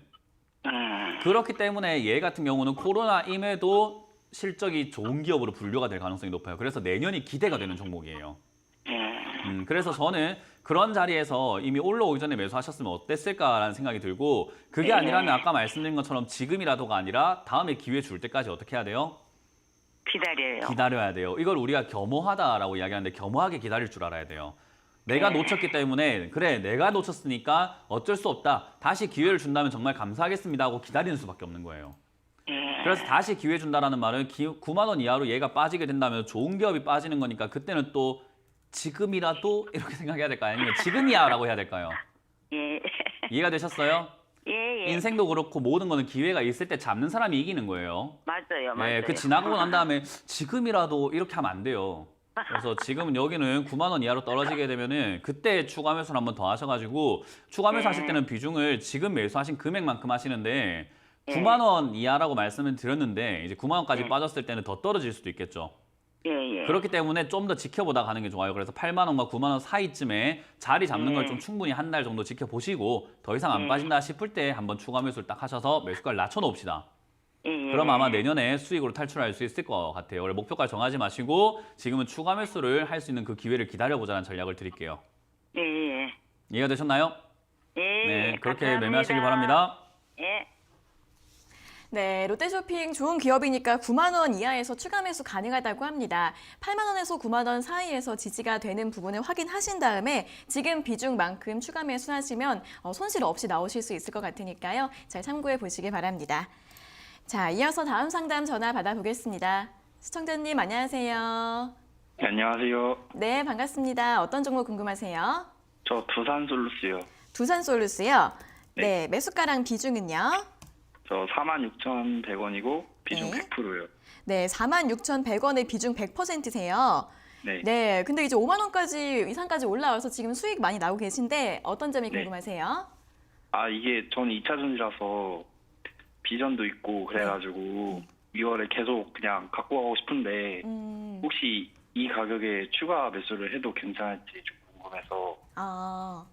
그렇기 때문에 얘 같은 경우는 코로나임에도 실적이 좋은 기업으로 분류가 될 가능성이 높아요. 그래서 내년이 기대가 되는 종목이에요. 그래서 저는 그런 자리에서 이미 올라오기 전에 매수하셨으면 어땠을까라는 생각이 들고 그게 아니라면 아까 말씀드린 것처럼 지금이라도가 아니라 다음에 기회 줄 때까지 어떻게 해야 돼요? 기다려요. 기다려야 돼요. 이걸 우리가 겸허하다라고 이야기하는데 겸허하게 기다릴 줄 알아야 돼요. 내가 놓쳤기 때문에 그래 내가 놓쳤으니까 어쩔 수 없다. 다시 기회를 준다면 정말 감사하겠습니다 하고 기다리는 수밖에 없는 거예요. 그래서 다시 기회 준다라는 말은 9만 원 이하로 얘가 빠지게 된다면 좋은 기업이 빠지는 거니까 그때는 또 지금이라도 이렇게 생각해야 될까요? 아니면 지금이야 라고 해야 될까요? 예. 이해가 되셨어요? 예, 예. 인생도 그렇고 모든 거는 기회가 있을 때 잡는 사람이 이기는 거예요. 맞아요, 맞아요. 네, 그 지나가고 난 다음에 지금이라도 이렇게 하면 안 돼요. 그래서 지금 여기는 9만 원 이하로 떨어지게 되면은 그때 추가 매수를 한번 더 하셔가지고 추가 매수 하실 때는 비중을 지금 매수하신 금액만큼 하시는데 9만 원 이하라고 말씀을 드렸는데 이제 9만 원까지 빠졌을 때는 더 떨어질 수도 있겠죠. 예, 예. 그렇기 때문에 좀 더 지켜보다 가는 게 좋아요. 그래서 8만 원과 9만 원 사이쯤에 자리 잡는 걸 좀 충분히 한 달 정도 지켜보시고 더 이상 안 빠진다 싶을 때 한번 추가 매수를 딱 하셔서 매수가를 낮춰놓읍시다. 그럼 아마 내년에 수익으로 탈출할 수 있을 것 같아요. 원래 목표가를 정하지 마시고 지금은 추가 매수를 할 수 있는 그 기회를 기다려보자는 전략을 드릴게요. 예, 예. 이해가 되셨나요? 예. 네, 그렇게 감사합니다. 매매하시기 바랍니다. 예. 네, 롯데쇼핑 좋은 기업이니까 9만 원 이하에서 추가 매수 가능하다고 합니다. 8만 원에서 9만 원 사이에서 지지가 되는 부분을 확인하신 다음에 지금 비중만큼 추가 매수하시면 손실 없이 나오실 수 있을 것 같으니까요. 잘 참고해 보시기 바랍니다. 자, 이어서 다음 상담 전화 받아보겠습니다. 시청자님 안녕하세요. 네, 안녕하세요. 네, 반갑습니다. 어떤 종목 궁금하세요? 저 두산솔루스요. 두산솔루스요. 네, 매수가랑 비중은요? 저 46,100원이고 비중 네. 100%요. 네, 46,100원의 비중 100%세요. 네. 네, 근데 이제 5만 원까지 이상까지 올라와서 지금 수익 많이 나고 계신데 어떤 점이 네. 궁금하세요? 아, 이게 저는 2차전이라서 비전도 있고 그래가지고 2월에 계속 그냥 갖고 가고 싶은데 혹시 이 가격에 추가 매수를 해도 괜찮을지 좀 궁금해서. 아,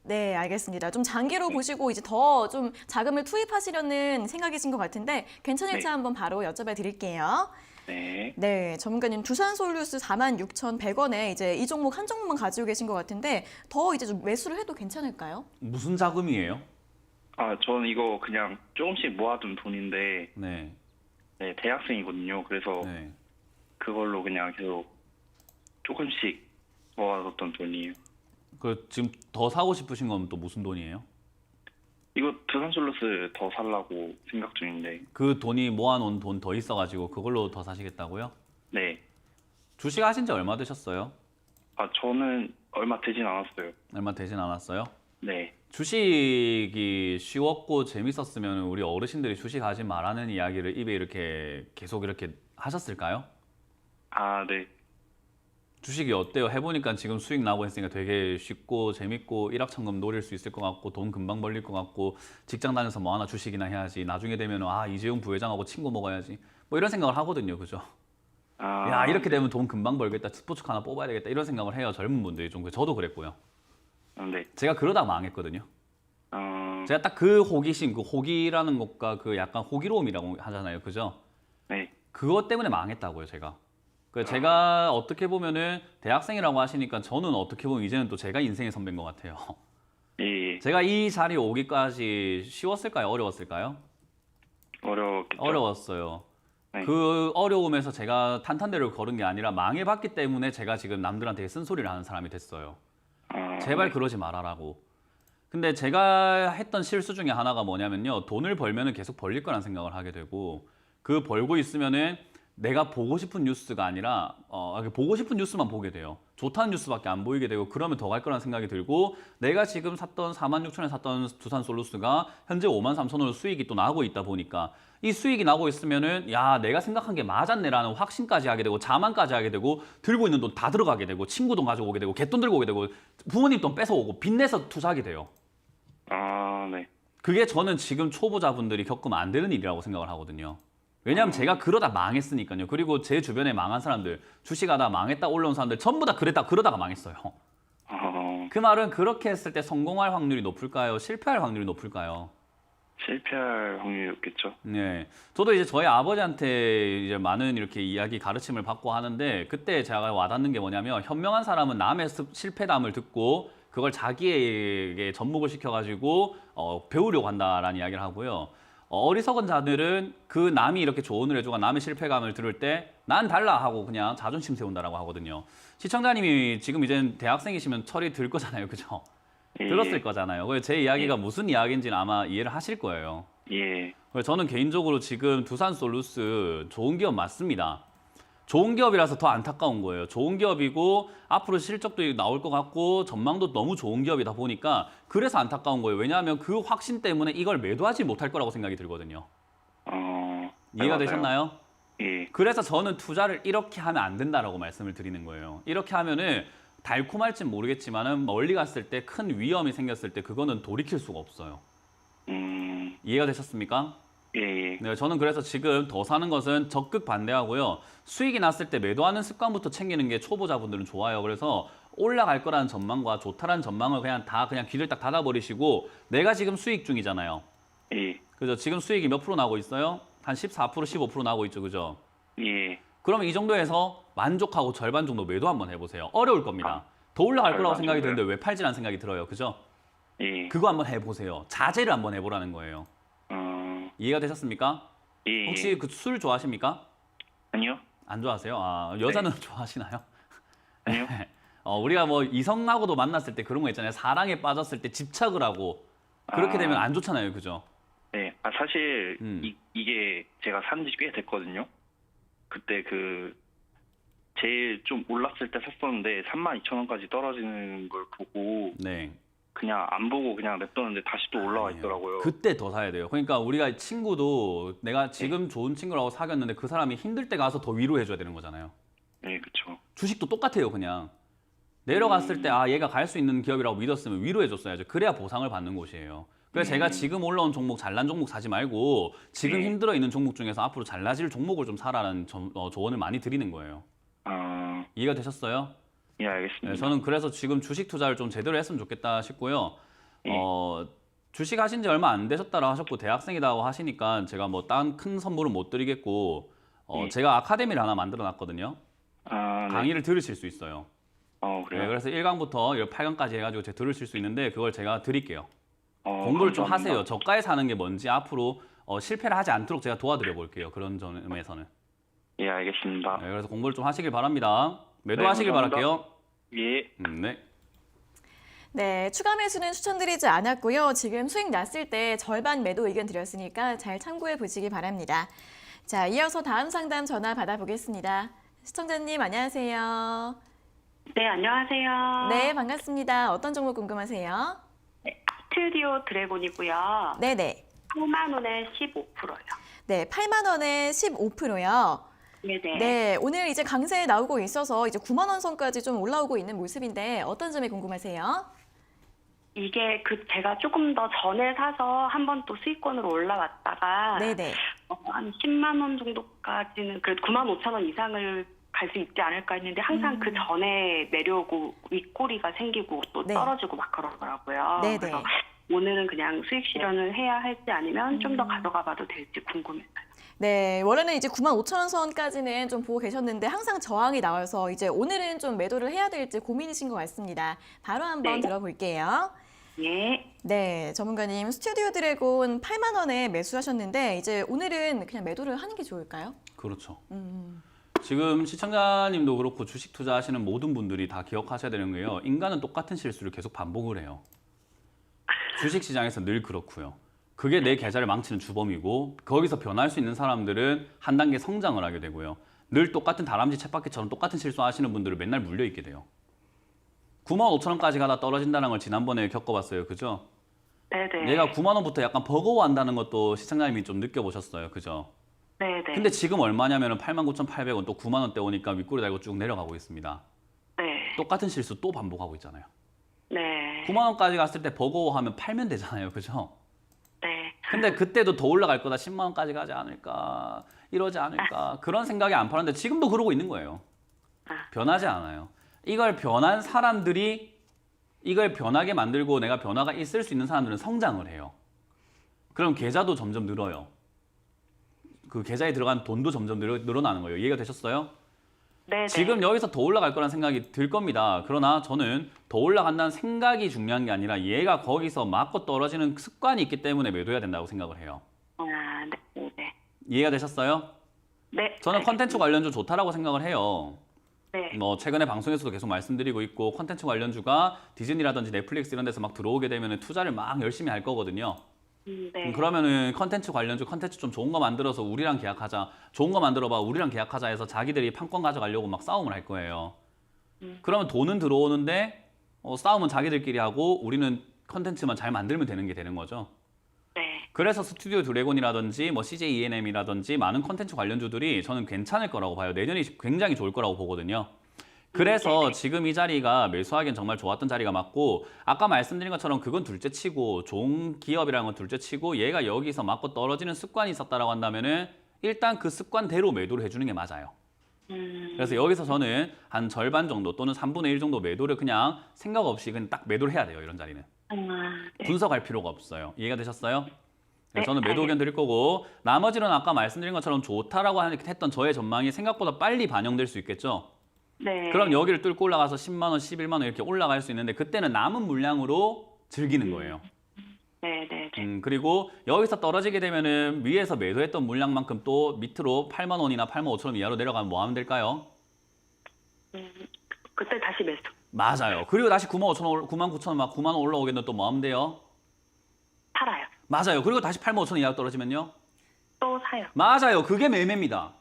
네, 알겠습니다. 좀 장기로 보시고 이제 더 좀 자금을 투입하시려는 생각이신 것 같은데 괜찮을지 네. 한번 바로 여쭤봐 드릴게요. 네. 네, 전문가님 두산솔루스 46,100원에 이제 이 종목 한 종목만 가지고 계신 것 같은데 더 이제 좀 매수를 해도 괜찮을까요? 무슨 자금이에요? 저는 이거 그냥 조금씩 모아둔 돈인데, 네. 네, 대학생이거든요. 그래서 네. 그걸로 그냥 계속 조금씩 모아뒀던 돈이에요. 그 지금 더 사고 싶으신 건 또 무슨 돈이에요? 이거 두산솔루스 더 살라고 생각 중인데, 그 돈이 모아놓은 돈 더 있어가지고 그걸로 더 사시겠다고요? 네. 주식 하신 지 얼마 되셨어요? 저는 얼마 되진 않았어요. 얼마 되진 않았어요? 네. 주식이 쉬웠고 재밌었으면 우리 어르신들이 주식 하지 말라는 이야기를 입에 이렇게 계속 이렇게 하셨을까요? 네. 주식이 어때요? 해보니까 지금 수익 나고 했으니까 되게 쉽고 재밌고 일확천금 노릴 수 있을 것 같고 돈 금방 벌릴 것 같고 직장 다녀서 뭐 하나 주식이나 해야지 나중에 되면 이재용 부회장하고 친구 먹어야지 뭐 이런 생각을 하거든요. 그죠? 야 이렇게 되면 돈 금방 벌겠다. 스포츠카 하나 뽑아야 되겠다. 이런 생각을 해요. 젊은 분들이 좀. 저도 그랬고요. 네. 제가 그러다 망했거든요. 제가 딱 그 호기심, 그 호기라는 것과 그 약간 호기로움이라고 하잖아요. 그죠? 네. 그것 때문에 망했다고요, 제가. 제가 어떻게 보면은 대학생이라고 하시니까 저는 어떻게 보면 이제는 또 제가 인생의 선배인 것 같아요. 예. 제가 이 자리에 오기까지 쉬웠을까요? 어려웠을까요? 어려웠겠죠. 어려웠어요. 네. 그 어려움에서 제가 탄탄대로 걸은 게 아니라 망해봤기 때문에 제가 지금 남들한테 쓴소리를 하는 사람이 됐어요. 제발 그러지 말아라고. 근데 제가 했던 실수 중에 하나가 뭐냐면요. 돈을 벌면은 계속 벌릴 거란 생각을 하게 되고 그 벌고 있으면은 내가 보고 싶은 뉴스가 아니라 보고 싶은 뉴스만 보게 돼요. 좋다는 뉴스밖에 안 보이게 되고 그러면 더 갈 거라는 생각이 들고 내가 지금 샀던 46,000원에 샀던 두산솔루스가 현재 53,000원으로 수익이 또 나고 있다 보니까 이 수익이 나고 있으면은 야 내가 생각한 게 맞았네라는 확신까지 하게 되고 자만까지 하게 되고 들고 있는 돈 다 들어가게 되고 친구 돈 가지고 오게 되고 갯돈 들고 오게 되고 부모님 돈 뺏어오고 빚내서 투자하게 돼요. 네. 그게 저는 지금 초보자분들이 겪으면 안 되는 일이라고 생각을 하거든요. 왜냐하면 제가 그러다 망했으니까요. 그리고 제 주변에 망한 사람들, 주식하다 망했다 올라온 사람들 전부 다 그러다가 망했어요. 그 말은 그렇게 했을 때 성공할 확률이 높을까요? 실패할 확률이 높을까요? 실패할 확률이 높겠죠. 네. 저도 이제 저희 아버지한테 이제 많은 이렇게 이야기 가르침을 받고 하는데 그때 제가 와닿는 게 뭐냐면 현명한 사람은 남의 실패담을 듣고 그걸 자기에게 접목을 시켜가지고 배우려고 한다라는 이야기를 하고요. 어리석은 자들은 그 남이 이렇게 조언을 해주고 남의 실패감을 들을 때 난 달라 하고 그냥 자존심 세운다라고 하거든요. 시청자님이 지금 이제 대학생이시면 철이 들 거잖아요. 그죠? 예. 들었을 거잖아요. 그래서 제 이야기가 무슨 이야기인지는 아마 이해를 하실 거예요. 예. 그래서 저는 개인적으로 지금 두산솔루스 좋은 기업 맞습니다. 좋은 기업이라서 더 안타까운 거예요. 좋은 기업이고 앞으로 실적도 나올 것 같고 전망도 너무 좋은 기업이다 보니까 그래서 안타까운 거예요. 왜냐하면 그 확신 때문에 이걸 매도하지 못할 거라고 생각이 들거든요. 이해가 맞아요. 되셨나요? 예. 그래서 저는 투자를 이렇게 하면 안 된다라고 말씀을 드리는 거예요. 이렇게 하면은 달콤할진 모르겠지만은 멀리 갔을 때 큰 위험이 생겼을 때 그거는 돌이킬 수가 없어요. 이해가 되셨습니까? 예. 네, 저는 그래서 지금 더 사는 것은 적극 반대하고요. 수익이 났을 때 매도하는 습관부터 챙기는 게 초보자분들은 좋아요. 그래서 올라갈 거라는 전망과 좋다라는 전망을 그냥 귀를 딱 닫아버리시고 내가 지금 수익 중이잖아요. 예. 그죠? 지금 수익이 몇 프로 나고 있어요? 한 14%, 15% 나고 있죠. 그죠? 예. 그러면 이 정도에서 만족하고 절반 정도 매도 한번 해보세요. 어려울 겁니다. 더 올라갈 거라고 생각이 정도요? 드는데 왜 팔지라는 생각이 들어요. 그죠? 예. 그거 한번 해보세요. 자제를 한번 해보라는 거예요. 이해가 되셨습니까? 예. 혹시 그 술 좋아하십니까? 아니요. 안 좋아하세요? 여자는 좋아하시나요? 아니요. 우리가 뭐 이성하고도 만났을 때 그런 거 있잖아요. 사랑에 빠졌을 때 집착을 하고 그렇게 되면 안 좋잖아요. 그죠? 네. 사실 음. 이게 제가 산 지 꽤 됐거든요. 그때 제일 좀 올랐을 때 샀었는데 32,000원까지 떨어지는 걸 보고 네. 그냥 안 보고 그냥 냅뒀는데 다시 또 올라와 있더라고요. 그때 더 사야 돼요. 그러니까 우리가 친구도 내가 지금 좋은 친구라고 사귀었는데 그 사람이 힘들 때 가서 더 위로해줘야 되는 거잖아요. 네, 그렇죠. 주식도 똑같아요. 그냥 내려갔을 때 얘가 갈 수 있는 기업이라고 믿었으면 위로해줬어야죠. 그래야 보상을 받는 곳이에요. 그래서 제가 지금 올라온 종목, 잘난 종목 사지 말고 지금 힘들어 있는 종목 중에서 앞으로 잘나질 종목을 좀 사라는 조언을 많이 드리는 거예요. 이해가 되셨어요? 예, 알겠습니다. 네, 저는 그래서 지금 주식 투자를 좀 제대로 했으면 좋겠다 싶고요. 주식 하신 지 얼마 안 되셨다고 하셨고 대학생이라고 하시니까 제가 뭐 딴 큰 선물은 못 드리겠고 제가 아카데미를 하나 만들어 놨거든요. 아, 네. 강의를 들으실 수 있어요. 그래요? 네, 그래서 1강부터 8강까지 해가지고 제가 들으실 수 있는데 그걸 제가 드릴게요. 어, 공부를 좀 감사합니다. 하세요. 저가에 사는 게 뭔지 앞으로 실패를 하지 않도록 제가 도와드려 볼게요. 그런 점에서는. 예, 알겠습니다. 네, 그래서 공부를 좀 하시길 바랍니다. 매도하시길 네, 감사합니다. 바랄게요. 예. 네. 네, 추가 매수는 추천드리지 않았고요. 지금 수익 났을 때 절반 매도 의견 드렸으니까 잘 참고해 보시기 바랍니다. 자, 이어서 다음 상담 전화 받아보겠습니다. 시청자님 안녕하세요. 네, 안녕하세요. 네, 반갑습니다. 어떤 종목 궁금하세요? 스튜디오 드래곤이고요. 네네. 8만 원에 15%요. 네, 8만 원에 15%요. 네네. 네, 오늘 이제 강세 나오고 있어서 이제 9만 원 선까지 좀 올라오고 있는 모습인데 어떤 점이 궁금하세요? 이게 제가 조금 더 전에 사서 한 번 또 수익권으로 올라왔다가 네네. 한 10만 원 정도까지는 그래도 9만 5천 원 이상을 갈 수 있지 않을까 했는데 항상 그 전에 내려오고 윗꼬리가 생기고 또 네. 떨어지고 막 그러더라고요. 네네. 그래서 오늘은 그냥 수익 실현을 해야 할지 아니면 좀 더 가져가 봐도 될지 궁금해요. 네, 원래는 이제 9만 5천 원 선까지는 좀 보고 계셨는데 항상 저항이 나와서 이제 오늘은 좀 매도를 해야 될지 고민이신 것 같습니다. 바로 한번 네. 들어볼게요. 예. 네, 전문가님 스튜디오 드래곤 8만 원에 매수하셨는데 이제 오늘은 그냥 매도를 하는 게 좋을까요? 그렇죠. 지금 시청자님도 그렇고 주식 투자하시는 모든 분들이 다 기억하셔야 되는 거예요. 인간은 똑같은 실수를 계속 반복을 해요. 주식 시장에서 늘 그렇고요. 그게 내 계좌를 망치는 주범이고 거기서 변할 수 있는 사람들은 한 단계 성장을 하게 되고요. 늘 똑같은 다람쥐 쳇바퀴처럼 똑같은 실수하시는 분들은 맨날 물려있게 돼요. 9만 5천 원까지 가다 떨어진다는 걸 지난번에 겪어봤어요. 그죠? 네네. 얘가 9만 원부터 약간 버거워한다는 것도 시청자님이 좀 느껴보셨어요. 그죠? 네네. 근데 지금 얼마냐면 89,800원 또 9만 원대 오니까 윗꼬리 달고 쭉 내려가고 있습니다. 네. 똑같은 실수 또 반복하고 있잖아요. 네. 9만 원까지 갔을 때 버거워하면 팔면 되잖아요. 그죠? 네. 근데 그때도 더 올라갈 거다. 10만 원까지 가지 않을까. 이러지 않을까. 그런 생각이 안 파는데 지금도 그러고 있는 거예요. 변하지 않아요. 이걸 변한 사람들이 이걸 변하게 만들고 내가 변화가 있을 수 있는 사람들은 성장을 해요. 그럼 계좌도 점점 늘어요. 그 계좌에 들어간 돈도 점점 늘어나는 거예요. 이해가 되셨어요? 네네. 지금 여기서 더 올라갈 거란 생각이 들 겁니다. 그러나 저는 더 올라간다는 생각이 중요한 게 아니라 얘가 거기서 맞고 떨어지는 습관이 있기 때문에 매도해야 된다고 생각을 해요. 네. 이해가 되셨어요? 네. 저는 컨텐츠 관련주 좋다라고 생각을 해요. 네. 뭐 최근에 방송에서도 계속 말씀드리고 있고 컨텐츠 관련주가 디즈니라든지 넷플릭스 이런 데서 막 들어오게 되면 투자를 막 열심히 할 거거든요. 네. 그러면은 컨텐츠 관련주 컨텐츠 좀 좋은 거 만들어서 우리랑 계약하자. 좋은 거 만들어봐. 우리랑 계약하자 해서 자기들이 판권 가져가려고 막 싸움을 할 거예요. 그러면 돈은 들어오는데 싸움은 자기들끼리 하고 우리는 컨텐츠만 잘 만들면 되는 게 되는 거죠. 네. 그래서 스튜디오 드래곤이라든지 뭐 CJ ENM이라든지 많은 컨텐츠 관련주들이 저는 괜찮을 거라고 봐요. 내년이 굉장히 좋을 거라고 보거든요. 그래서 지금 이 자리가 매수하기엔 정말 좋았던 자리가 맞고 아까 말씀드린 것처럼 그건 둘째치고 좋은 기업이라는 건 둘째치고 얘가 여기서 맞고 떨어지는 습관이 있었다라고 한다면은 일단 그 습관대로 매도를 해주는 게 맞아요. 그래서 여기서 저는 한 절반 정도 또는 3분의 1 정도 매도를 그냥 생각 없이 그냥 딱 매도를 해야 돼요. 이런 자리는. 네. 분석할 필요가 없어요. 이해가 되셨어요? 네, 저는 매도 의견 드릴 거고 나머지는 아까 말씀드린 것처럼 좋다라고 했던 저의 전망이 생각보다 빨리 반영될 수 있겠죠? 네. 그럼 여기를 뚫고 올라가서 10만 원, 11만 원 이렇게 올라갈 수 있는데 그때는 남은 물량으로 즐기는 거예요. 네. 그리고 여기서 떨어지게 되면은 위에서 매도했던 물량만큼 또 밑으로 8만 원이나 8만 5천 원 이하로 내려가면 뭐 하면 될까요? 그때 다시 매수. 맞아요. 그리고 다시 9만 5천 원, 9만 9천 원, 막 9만 원 올라오겠는데 또 뭐 하면 돼요? 팔아요. 맞아요. 그리고 다시 8만 5천 원 이하로 떨어지면요? 또 사요. 맞아요. 그게 매매입니다.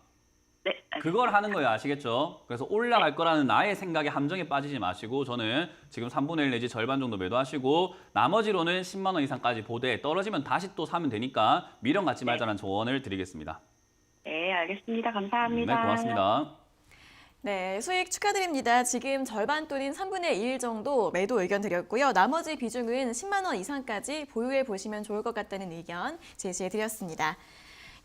네. 그걸 하는 거예요. 아시겠죠? 그래서 올라갈 거라는 나의 생각에 함정에 빠지지 마시고 저는 지금 3분의 1 내지 절반 정도 매도하시고 나머지로는 10만 원 이상까지 보되 떨어지면 다시 또 사면 되니까 미련 갖지 말자는 조언을 드리겠습니다. 네, 알겠습니다. 감사합니다. 네, 고맙습니다. 네, 수익 축하드립니다. 지금 절반 또는 3분의 1 정도 매도 의견 드렸고요. 나머지 비중은 10만 원 이상까지 보유해 보시면 좋을 것 같다는 의견 제시해 드렸습니다.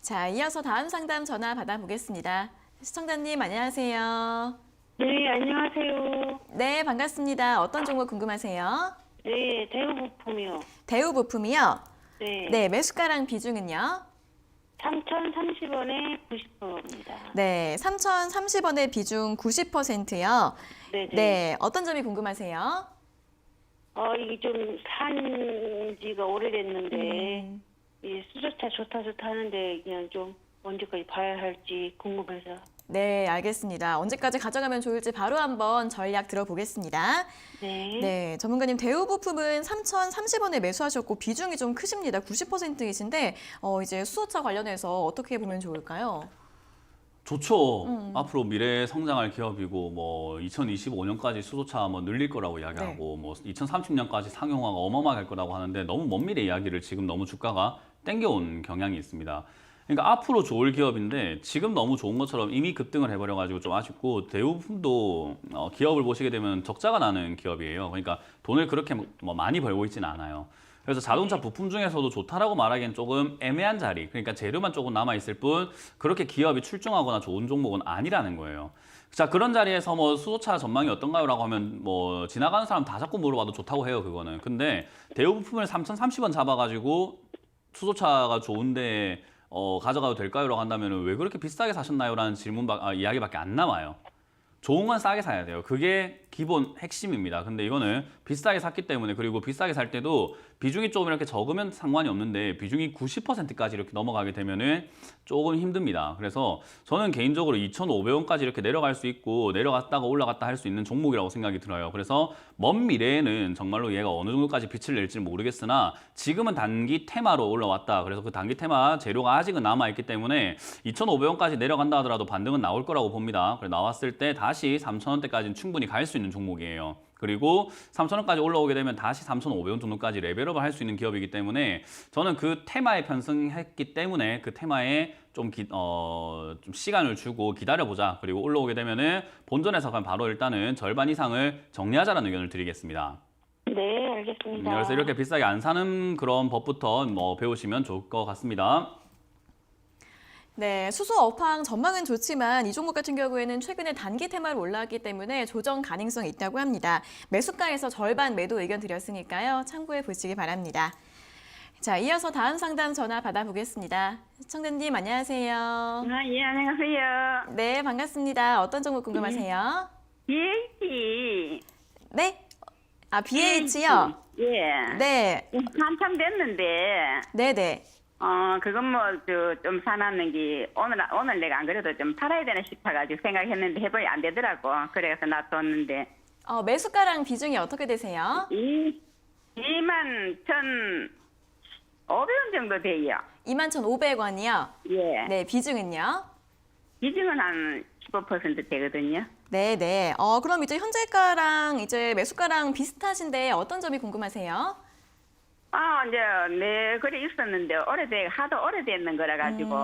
자, 이어서 다음 상담 전화 받아보겠습니다. 시청자님 안녕하세요. 네, 안녕하세요. 네, 반갑습니다. 어떤 종목 궁금하세요? 네, 대우부품이요. 대우부품이요? 네. 네, 매수가랑 비중은요? 3,030원에 90%입니다. 네, 3,030원의 비중 90%요. 네, 네, 어떤 점이 궁금하세요? 이게 좀 산 지가 오래됐는데 이 수조차 좋다 하는데 그냥 좀 언제까지 봐야 할지 궁금해서. 네, 알겠습니다. 언제까지 가져가면 좋을지 바로 한번 전략 들어보겠습니다. 네. 네, 전문가님 대우부품은 3,030원에 매수하셨고 비중이 좀 크십니다. 90%이신데 이제 수소차 관련해서 어떻게 보면 좋을까요? 좋죠. 앞으로 미래 성장할 기업이고 뭐 2025년까지 수소차 뭐 늘릴 거라고 이야기하고 뭐 2030년까지 상용화가 어마어마하게 할 거라고 하는데 너무 먼 미래 이야기를 지금 너무 주가가 땡겨온 경향이 있습니다. 그러니까 앞으로 좋을 기업인데 지금 너무 좋은 것처럼 이미 급등을 해버려가지고 좀 아쉽고 대우부품도 기업을 보시게 되면 적자가 나는 기업이에요. 그러니까 돈을 그렇게 뭐 많이 벌고 있지는 않아요. 그래서 자동차 부품 중에서도 좋다라고 말하기엔 조금 애매한 자리, 그러니까 재료만 조금 남아있을 뿐 그렇게 기업이 출중하거나 좋은 종목은 아니라는 거예요. 자, 그런 자리에서 뭐 수소차 전망이 어떤가요? 라고 하면 뭐 지나가는 사람 다 자꾸 물어봐도 좋다고 해요, 그거는. 근데 대우부품을 3,030원 잡아가지고 수소차가 좋은데 가져가도 될까요? 라고 한다면 왜 그렇게 비싸게 사셨나요? 라는 이야기밖에 안 남아요. 좋은 건 싸게 사야 돼요. 그게 기본 핵심입니다. 근데 이거는 비싸게 샀기 때문에, 그리고 비싸게 살 때도 비중이 조금 이렇게 적으면 상관이 없는데 비중이 90%까지 이렇게 넘어가게 되면은 조금 힘듭니다. 그래서 저는 개인적으로 2,500원까지 이렇게 내려갈 수 있고 내려갔다가 올라갔다 할 수 있는 종목이라고 생각이 들어요. 그래서 먼 미래에는 정말로 얘가 어느 정도까지 빛을 낼지 모르겠으나 지금은 단기 테마로 올라왔다. 그래서 그 단기 테마 재료가 아직은 남아있기 때문에 2,500원까지 내려간다 하더라도 반등은 나올 거라고 봅니다. 그래서 나왔을 때 다시 3,000원대까지는 충분히 갈 수 있는 종목이에요. 그리고 3,000원까지 올라오게 되면 다시 3,500원 정도까지 레벨업을 할 수 있는 기업이기 때문에 저는 그 테마에 편승했기 때문에 그 테마에 좀 시간을 주고 기다려보자. 그리고 올라오게 되면은 본전에서 그냥 바로 일단은 절반 이상을 정리하자라는 의견을 드리겠습니다. 네, 알겠습니다. 그래서 이렇게 비싸게 안 사는 그런 법부터 배우시면 좋을 것 같습니다. 네, 수소 업황 전망은 좋지만 이 종목 같은 경우에는 최근에 단기 테마로 올라왔기 때문에 조정 가능성이 있다고 합니다. 매수가에서 절반 매도 의견 드렸으니까요. 참고해 보시기 바랍니다. 자, 이어서 다음 상담 전화 받아보겠습니다. 시청자님 안녕하세요. 예, 안녕하세요. 네, 반갑습니다. 어떤 종목 궁금하세요? BH. 네? 아, BH요? 예. 네, 한참 됐는데, 네네. 그건 뭐, 좀 사놨는 게, 오늘 내가 안 그래도 좀 팔아야 되나 싶어가지고 생각했는데 해보니 안 되더라고. 그래서 놔뒀는데. 매수가랑 비중이 어떻게 되세요? 21,500원 정도 돼요. 21,500원이요? 예. 네, 비중은요? 비중은 한 15% 되거든요. 네네. 그럼 이제 현재가랑 이제 매수가랑 비슷하신데 어떤 점이 궁금하세요? 이제, 네, 그래 있었는데, 하도 오래됐는 거라 가지고,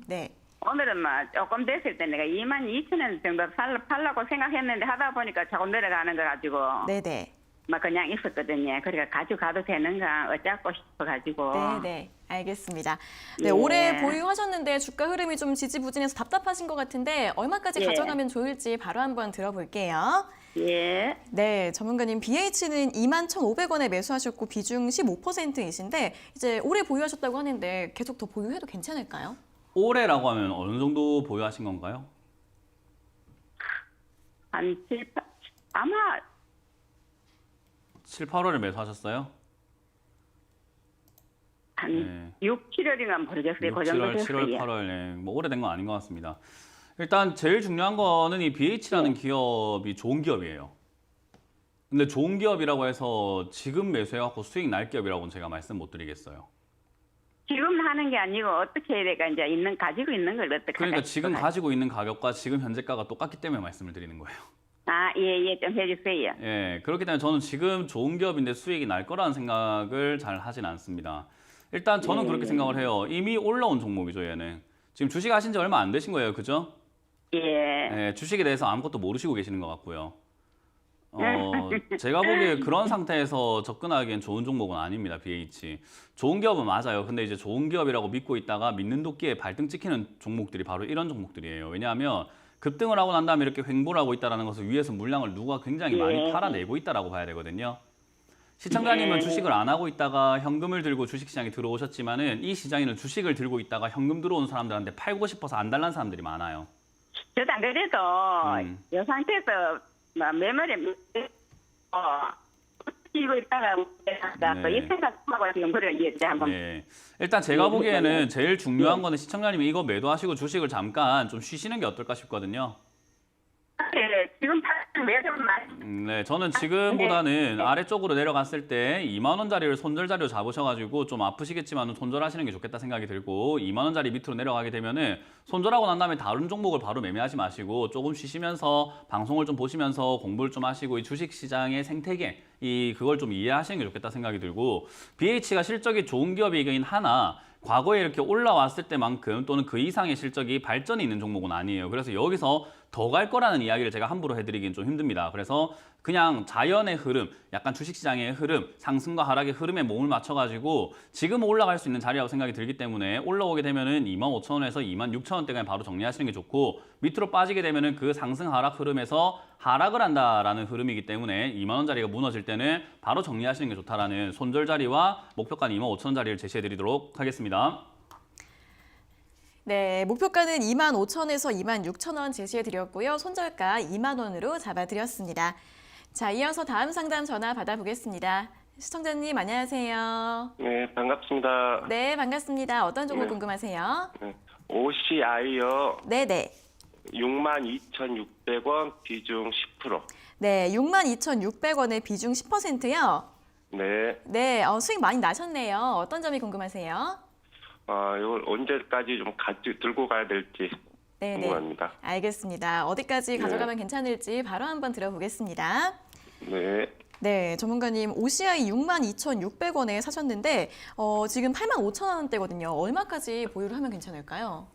네. 오늘은 조금 됐을 때 내가 22,000원 정도 팔라고 생각했는데 하다 보니까 자꾸 내려가는 거 가지고, 네네. 그냥 있었거든요. 그러니까 가져가도 되는가 어쩌고 싶어가지고. 네네. 알겠습니다. 네, 예. 올해 보유하셨는데 주가 흐름이 좀 지지부진해서 답답하신 것 같은데 얼마까지 예. 가져가면 좋을지 바로 한번 들어볼게요. 예. 네, 전문가님 BH는 21,500원에 매수하셨고 비중 15%이신데 이제 올해 보유하셨다고 하는데 계속 더 보유해도 괜찮을까요? 올해라고 하면 어느 정도 보유하신 건가요? 한 7, 8, 아마 7, 8월에 매수하셨어요? 한 6, 7월인가 모르겠어요. 6, 그 정도 7월, 7월, 됐어요. 8월, 네. 뭐 오래된 건 아닌 것 같습니다. 일단 제일 중요한 거는 이 BH라는 기업이 좋은 기업이에요. 근데 좋은 기업이라고 해서 지금 매수해갖고 수익 날 기업이라고는 제가 말씀 못 드리겠어요. 지금 하는 게 아니고 어떻게 해야 될까 이제 가지고 있는 걸 어떻게 그러니까 할까 지금 싶어가지고. 가지고 있는 가격과 지금 현재가가 똑같기 때문에 말씀을 드리는 거예요. 예, 좀 해주세요. 예, 그렇기 때문에 저는 지금 좋은 기업인데 수익이 날 거라는 생각을 잘 하진 않습니다. 일단 저는 그렇게 생각을 해요. 이미 올라온 종목이죠, 얘는. 지금 주식 하신 지 얼마 안 되신 거예요, 그죠? 예. 주식에 대해서 아무것도 모르시고 계시는 것 같고요. 제가 보기에 그런 상태에서 접근하기엔 좋은 종목은 아닙니다, BH. 좋은 기업은 맞아요. 근데 이제 좋은 기업이라고 믿고 있다가 믿는 도끼에 발등 찍히는 종목들이 바로 이런 종목들이에요. 왜냐하면 급등을 하고 난 다음에 이렇게 횡보를 하고 있다는 것은 위에서 물량을 누가 굉장히 많이 팔아내고 있다라고 봐야 되거든요. 시청자님은 주식을 안 하고 있다가 현금을 들고 주식시장에 들어오셨지만은 이 시장에는 주식을 들고 있다가 현금 들어온 사람들한테 팔고 싶어서 안 달라는 사람들이 많아요. 저도 안 그래도 이 상태에서 매물에 이고 있다가 네. 이 생각하고 지금 그래 이제 한번 네. 일단 제가 보기에는 제일 중요한 거는 시청자님이 이거 매도하시고 주식을 잠깐 좀 쉬시는 게 어떨까 싶거든요. 네, 지금 매점 많이 네, 저는 지금보다는 아래쪽으로 내려갔을 때 2만 원짜리를 손절자리로 잡으셔가지고 좀 아프시겠지만 손절하시는 게 좋겠다 생각이 들고 2만 원짜리 밑으로 내려가게 되면은 손절하고 난 다음에 다른 종목을 바로 매매하지 마시고 조금 쉬시면서 방송을 좀 보시면서 공부를 좀 하시고 이 주식시장의 생태계 그걸 좀 이해하시는 게 좋겠다 생각이 들고 BH가 실적이 좋은 기업이긴 하나 과거에 이렇게 올라왔을 때만큼 또는 그 이상의 실적이 발전이 있는 종목은 아니에요. 그래서 여기서 더 갈 거라는 이야기를 제가 함부로 해드리긴 좀 힘듭니다. 그래서 그냥 자연의 흐름, 약간 주식시장의 흐름, 상승과 하락의 흐름에 몸을 맞춰가지고 지금 올라갈 수 있는 자리라고 생각이 들기 때문에 올라오게 되면은 25,000원에서 26,000원대까지 바로 정리하시는 게 좋고 밑으로 빠지게 되면은 그 상승 하락 흐름에서 하락을 한다라는 흐름이기 때문에 2만 원짜리가 무너질 때는 바로 정리하시는 게 좋다라는 손절 자리와 목표가는 25,000원 자리를 제시해드리도록 하겠습니다. 네, 목표가는 25,000원에서 26,000원 제시해드렸고요. 손절가 2만 원으로 잡아드렸습니다. 자, 이어서 다음 상담 전화 받아보겠습니다. 시청자님 안녕하세요. 네, 반갑습니다. 네, 반갑습니다. 어떤 종목 네. 궁금하세요? 네, OCI요. 네네. 62,600원 비중 10%. 네, 62,600원의 비중 10%요. 네. 네, 수익 많이 나셨네요. 어떤 점이 궁금하세요? 이걸 언제까지 좀 들고 가야 될지 네네. 궁금합니다. 알겠습니다. 어디까지 가져가면 괜찮을지 바로 한번 들어보겠습니다. 네. 네, 전문가님 OCI 62,600원에 사셨는데 지금 85,000원대거든요. 얼마까지 보유를 하면 괜찮을까요?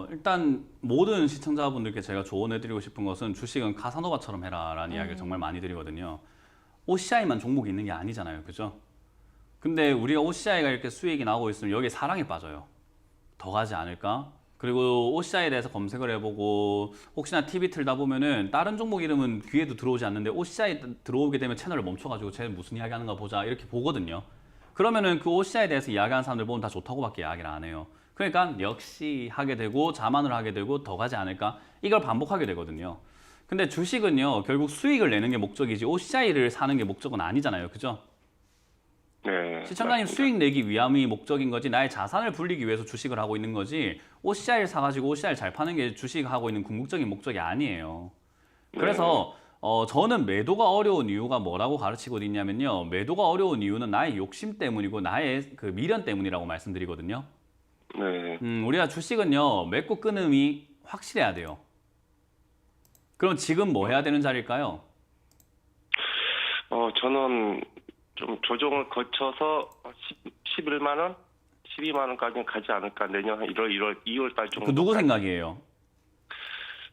일단 모든 시청자분들께 제가 조언해드리고 싶은 것은 주식은 카사노바처럼 해라라는 이야기를 정말 많이 드리거든요. OCI만 종목이 있는 게 아니잖아요. 그죠? 근데 우리가 OCI가 이렇게 수익이 나오고 있으면 여기에 사랑에 빠져요. 더 가지 않을까? 그리고 OCI에 대해서 검색을 해보고 혹시나 TV 틀다 보면은 다른 종목 이름은 귀에도 들어오지 않는데 OCI 들어오게 되면 채널을 멈춰가지고 쟤 무슨 이야기 하는가 보자 이렇게 보거든요. 그러면은 그 OCI에 대해서 이야기하는 사람들 보면 다 좋다고밖에 이야기를 안 해요. 그러니까 역시 하게 되고 자만을 하게 되고 더 가지 않을까? 이걸 반복하게 되거든요. 근데 주식은요 결국 수익을 내는 게 목적이지 OCI를 사는 게 목적은 아니잖아요. 그죠? 네. 시청자님 맞습니다. 수익 내기 위함이 목적인 거지 나의 자산을 불리기 위해서 주식을 하고 있는 거지 OCI를 사가지고 OCI를 잘 파는 게 주식하고 있는 궁극적인 목적이 아니에요. 그래서 저는 매도가 어려운 이유가 뭐라고 가르치고 있냐면요. 매도가 어려운 이유는 나의 욕심 때문이고 나의 그 미련 때문이라고 말씀드리거든요. 네. 우리가 주식은요. 맺고 끊음이 확실해야 돼요. 그럼 지금 뭐 해야 되는 자리일까요? 저는 좀 조정을 거쳐서 11만 원, 12만 원까지는 가지 않을까. 내년 한 2월 달 정도. 그 누구 생각이에요?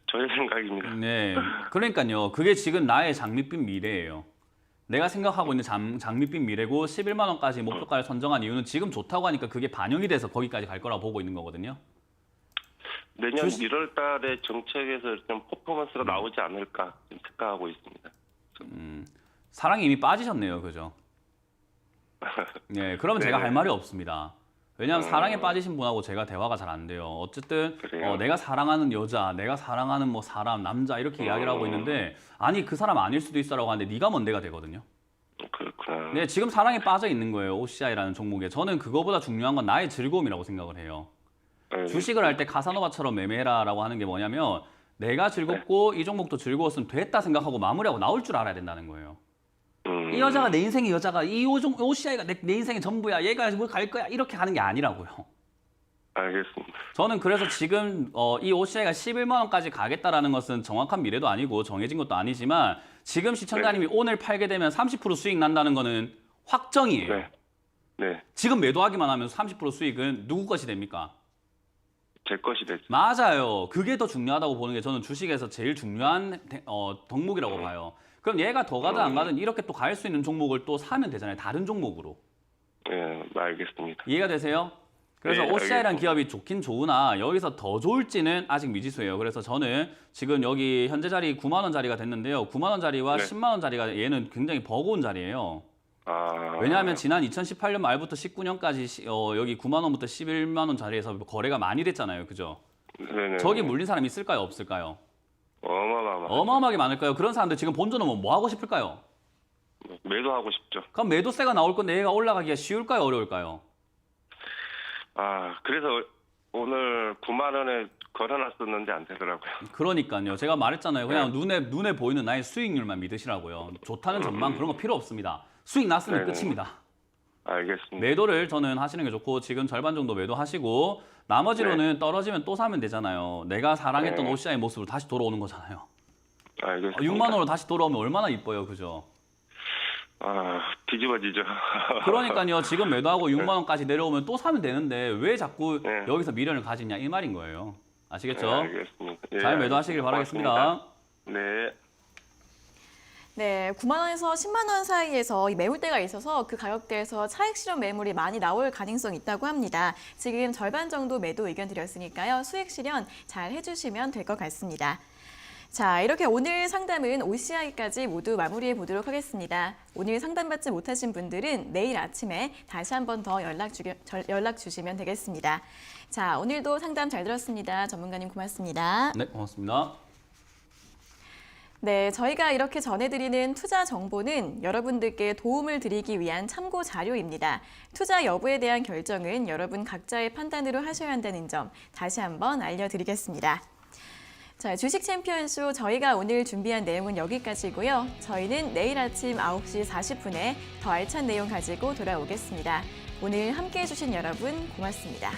저의 생각입니다. 네. 그러니까요. 그게 지금 나의 장밋빛 미래예요. 내가 생각하고 있는 장밋빛 미래고 11만 원까지 목표가를 선정한 이유는 지금 좋다고 하니까 그게 반영이 돼서 거기까지 갈 거라고 보고 있는 거거든요. 내년 1월 달에 정책에서 좀 퍼포먼스가 나오지 않을까 생각하고 있습니다. 사랑이 이미 빠지셨네요. 그죠? 네, 그러면 제가 할 말이 없습니다. 왜냐하면 사랑에 빠지신 분하고 제가 대화가 잘 안 돼요. 어쨌든 내가 사랑하는 여자, 내가 사랑하는 뭐 사람, 남자 이렇게 이야기를 하고 있는데 아니 그 사람 아닐 수도 있어라고 하는데 네가 뭔데가 되거든요. 그렇구나. 네, 지금 사랑에 빠져 있는 거예요. OCI라는 종목에. 저는 그거보다 중요한 건 나의 즐거움이라고 생각을 해요. 주식을 할 때 카사노바처럼 매매해라라고 하는 게 뭐냐면 내가 즐겁고 이 종목도 즐거웠으면 됐다 생각하고 마무리하고 나올 줄 알아야 된다는 거예요. 이 여자가 내 인생의 여자가 이 OCI가 내 인생의 전부야. 얘가 뭐 갈 거야. 이렇게 하는 게 아니라고요. 알겠습니다. 저는 그래서 지금 이 OCI가 11만 원까지 가겠다라는 것은 정확한 미래도 아니고 정해진 것도 아니지만 지금 시청자님이 오늘 팔게 되면 30% 수익 난다는 거는 확정이에요. 네. 네. 지금 매도하기만 하면 30% 수익은 누구 것이 됩니까? 제 것이 되죠. 맞아요. 그게 더 중요하다고 보는 게 저는 주식에서 제일 중요한 덕목이라고 봐요. 그럼 얘가 더 가든 안 가든 이렇게 또 갈 수 있는 종목을 또 사면 되잖아요. 다른 종목으로. 네, 알겠습니다. 이해가 되세요? 그래서 네, OCI라는 알겠습니다. 기업이 좋긴 좋으나 여기서 더 좋을지는 아직 미지수예요. 그래서 저는 지금 여기 현재 자리 9만 원 자리가 됐는데요. 9만 원 자리와 네. 10만 원 자리가 얘는 굉장히 버거운 자리예요. 왜냐하면 지난 2018년 말부터 19년까지 여기 9만 원부터 11만 원 자리에서 거래가 많이 됐잖아요. 그죠? 네네. 저기 물린 사람 있을까요? 없을까요? 어마어마하게. 어마어마하게 많을 거예요. 그런 사람들 지금 본전은 뭐 하고 싶을까요? 매도하고 싶죠. 그럼 매도세가 나올 건데 얘가 올라가기가 쉬울까요? 어려울까요? 그래서 오늘 9만 원에 걸어놨었는데 안 되더라고요. 그러니까요. 제가 말했잖아요. 그냥 눈에 보이는 나의 수익률만 믿으시라고요. 좋다는 전망 그런 거 필요 없습니다. 수익 났으면 네네. 끝입니다. 알겠습니다. 매도를 저는 하시는 게 좋고 지금 절반 정도 매도하시고 나머지로는 떨어지면 또 사면 되잖아요. 내가 사랑했던 네. OCI 모습으로 다시 돌아오는 거잖아요. 알겠습니다. 6만 원으로 다시 돌아오면 얼마나 이뻐요. 그죠? 뒤집어지죠. 그러니까요. 지금 매도하고 6만 원까지 내려오면 또 사면 되는데 왜 자꾸 네. 여기서 미련을 가지냐 이 말인 거예요. 아시겠죠? 네, 알겠습니다. 예, 잘 매도하시길 바라겠습니다. 고맙습니다. 네. 네, 9만 원에서 10만 원 사이에서 이 매물대가 있어서 그 가격대에서 차익 실현 매물이 많이 나올 가능성이 있다고 합니다. 지금 절반 정도 매도 의견 드렸으니까요. 수익 실현 잘 해주시면 될 것 같습니다. 자, 이렇게 오늘 상담은 OCI까지 모두 마무리해 보도록 하겠습니다. 오늘 상담받지 못하신 분들은 내일 아침에 다시 한 번 더 연락 주시면 되겠습니다. 자, 오늘도 상담 잘 들었습니다. 전문가님 고맙습니다. 네, 고맙습니다. 네, 저희가 이렇게 전해드리는 투자 정보는 여러분들께 도움을 드리기 위한 참고 자료입니다. 투자 여부에 대한 결정은 여러분 각자의 판단으로 하셔야 한다는 점 다시 한번 알려드리겠습니다. 자, 주식 챔피언쇼 저희가 오늘 준비한 내용은 여기까지고요. 저희는 내일 아침 9시 40분에 더 알찬 내용 가지고 돌아오겠습니다. 오늘 함께해 주신 여러분 고맙습니다.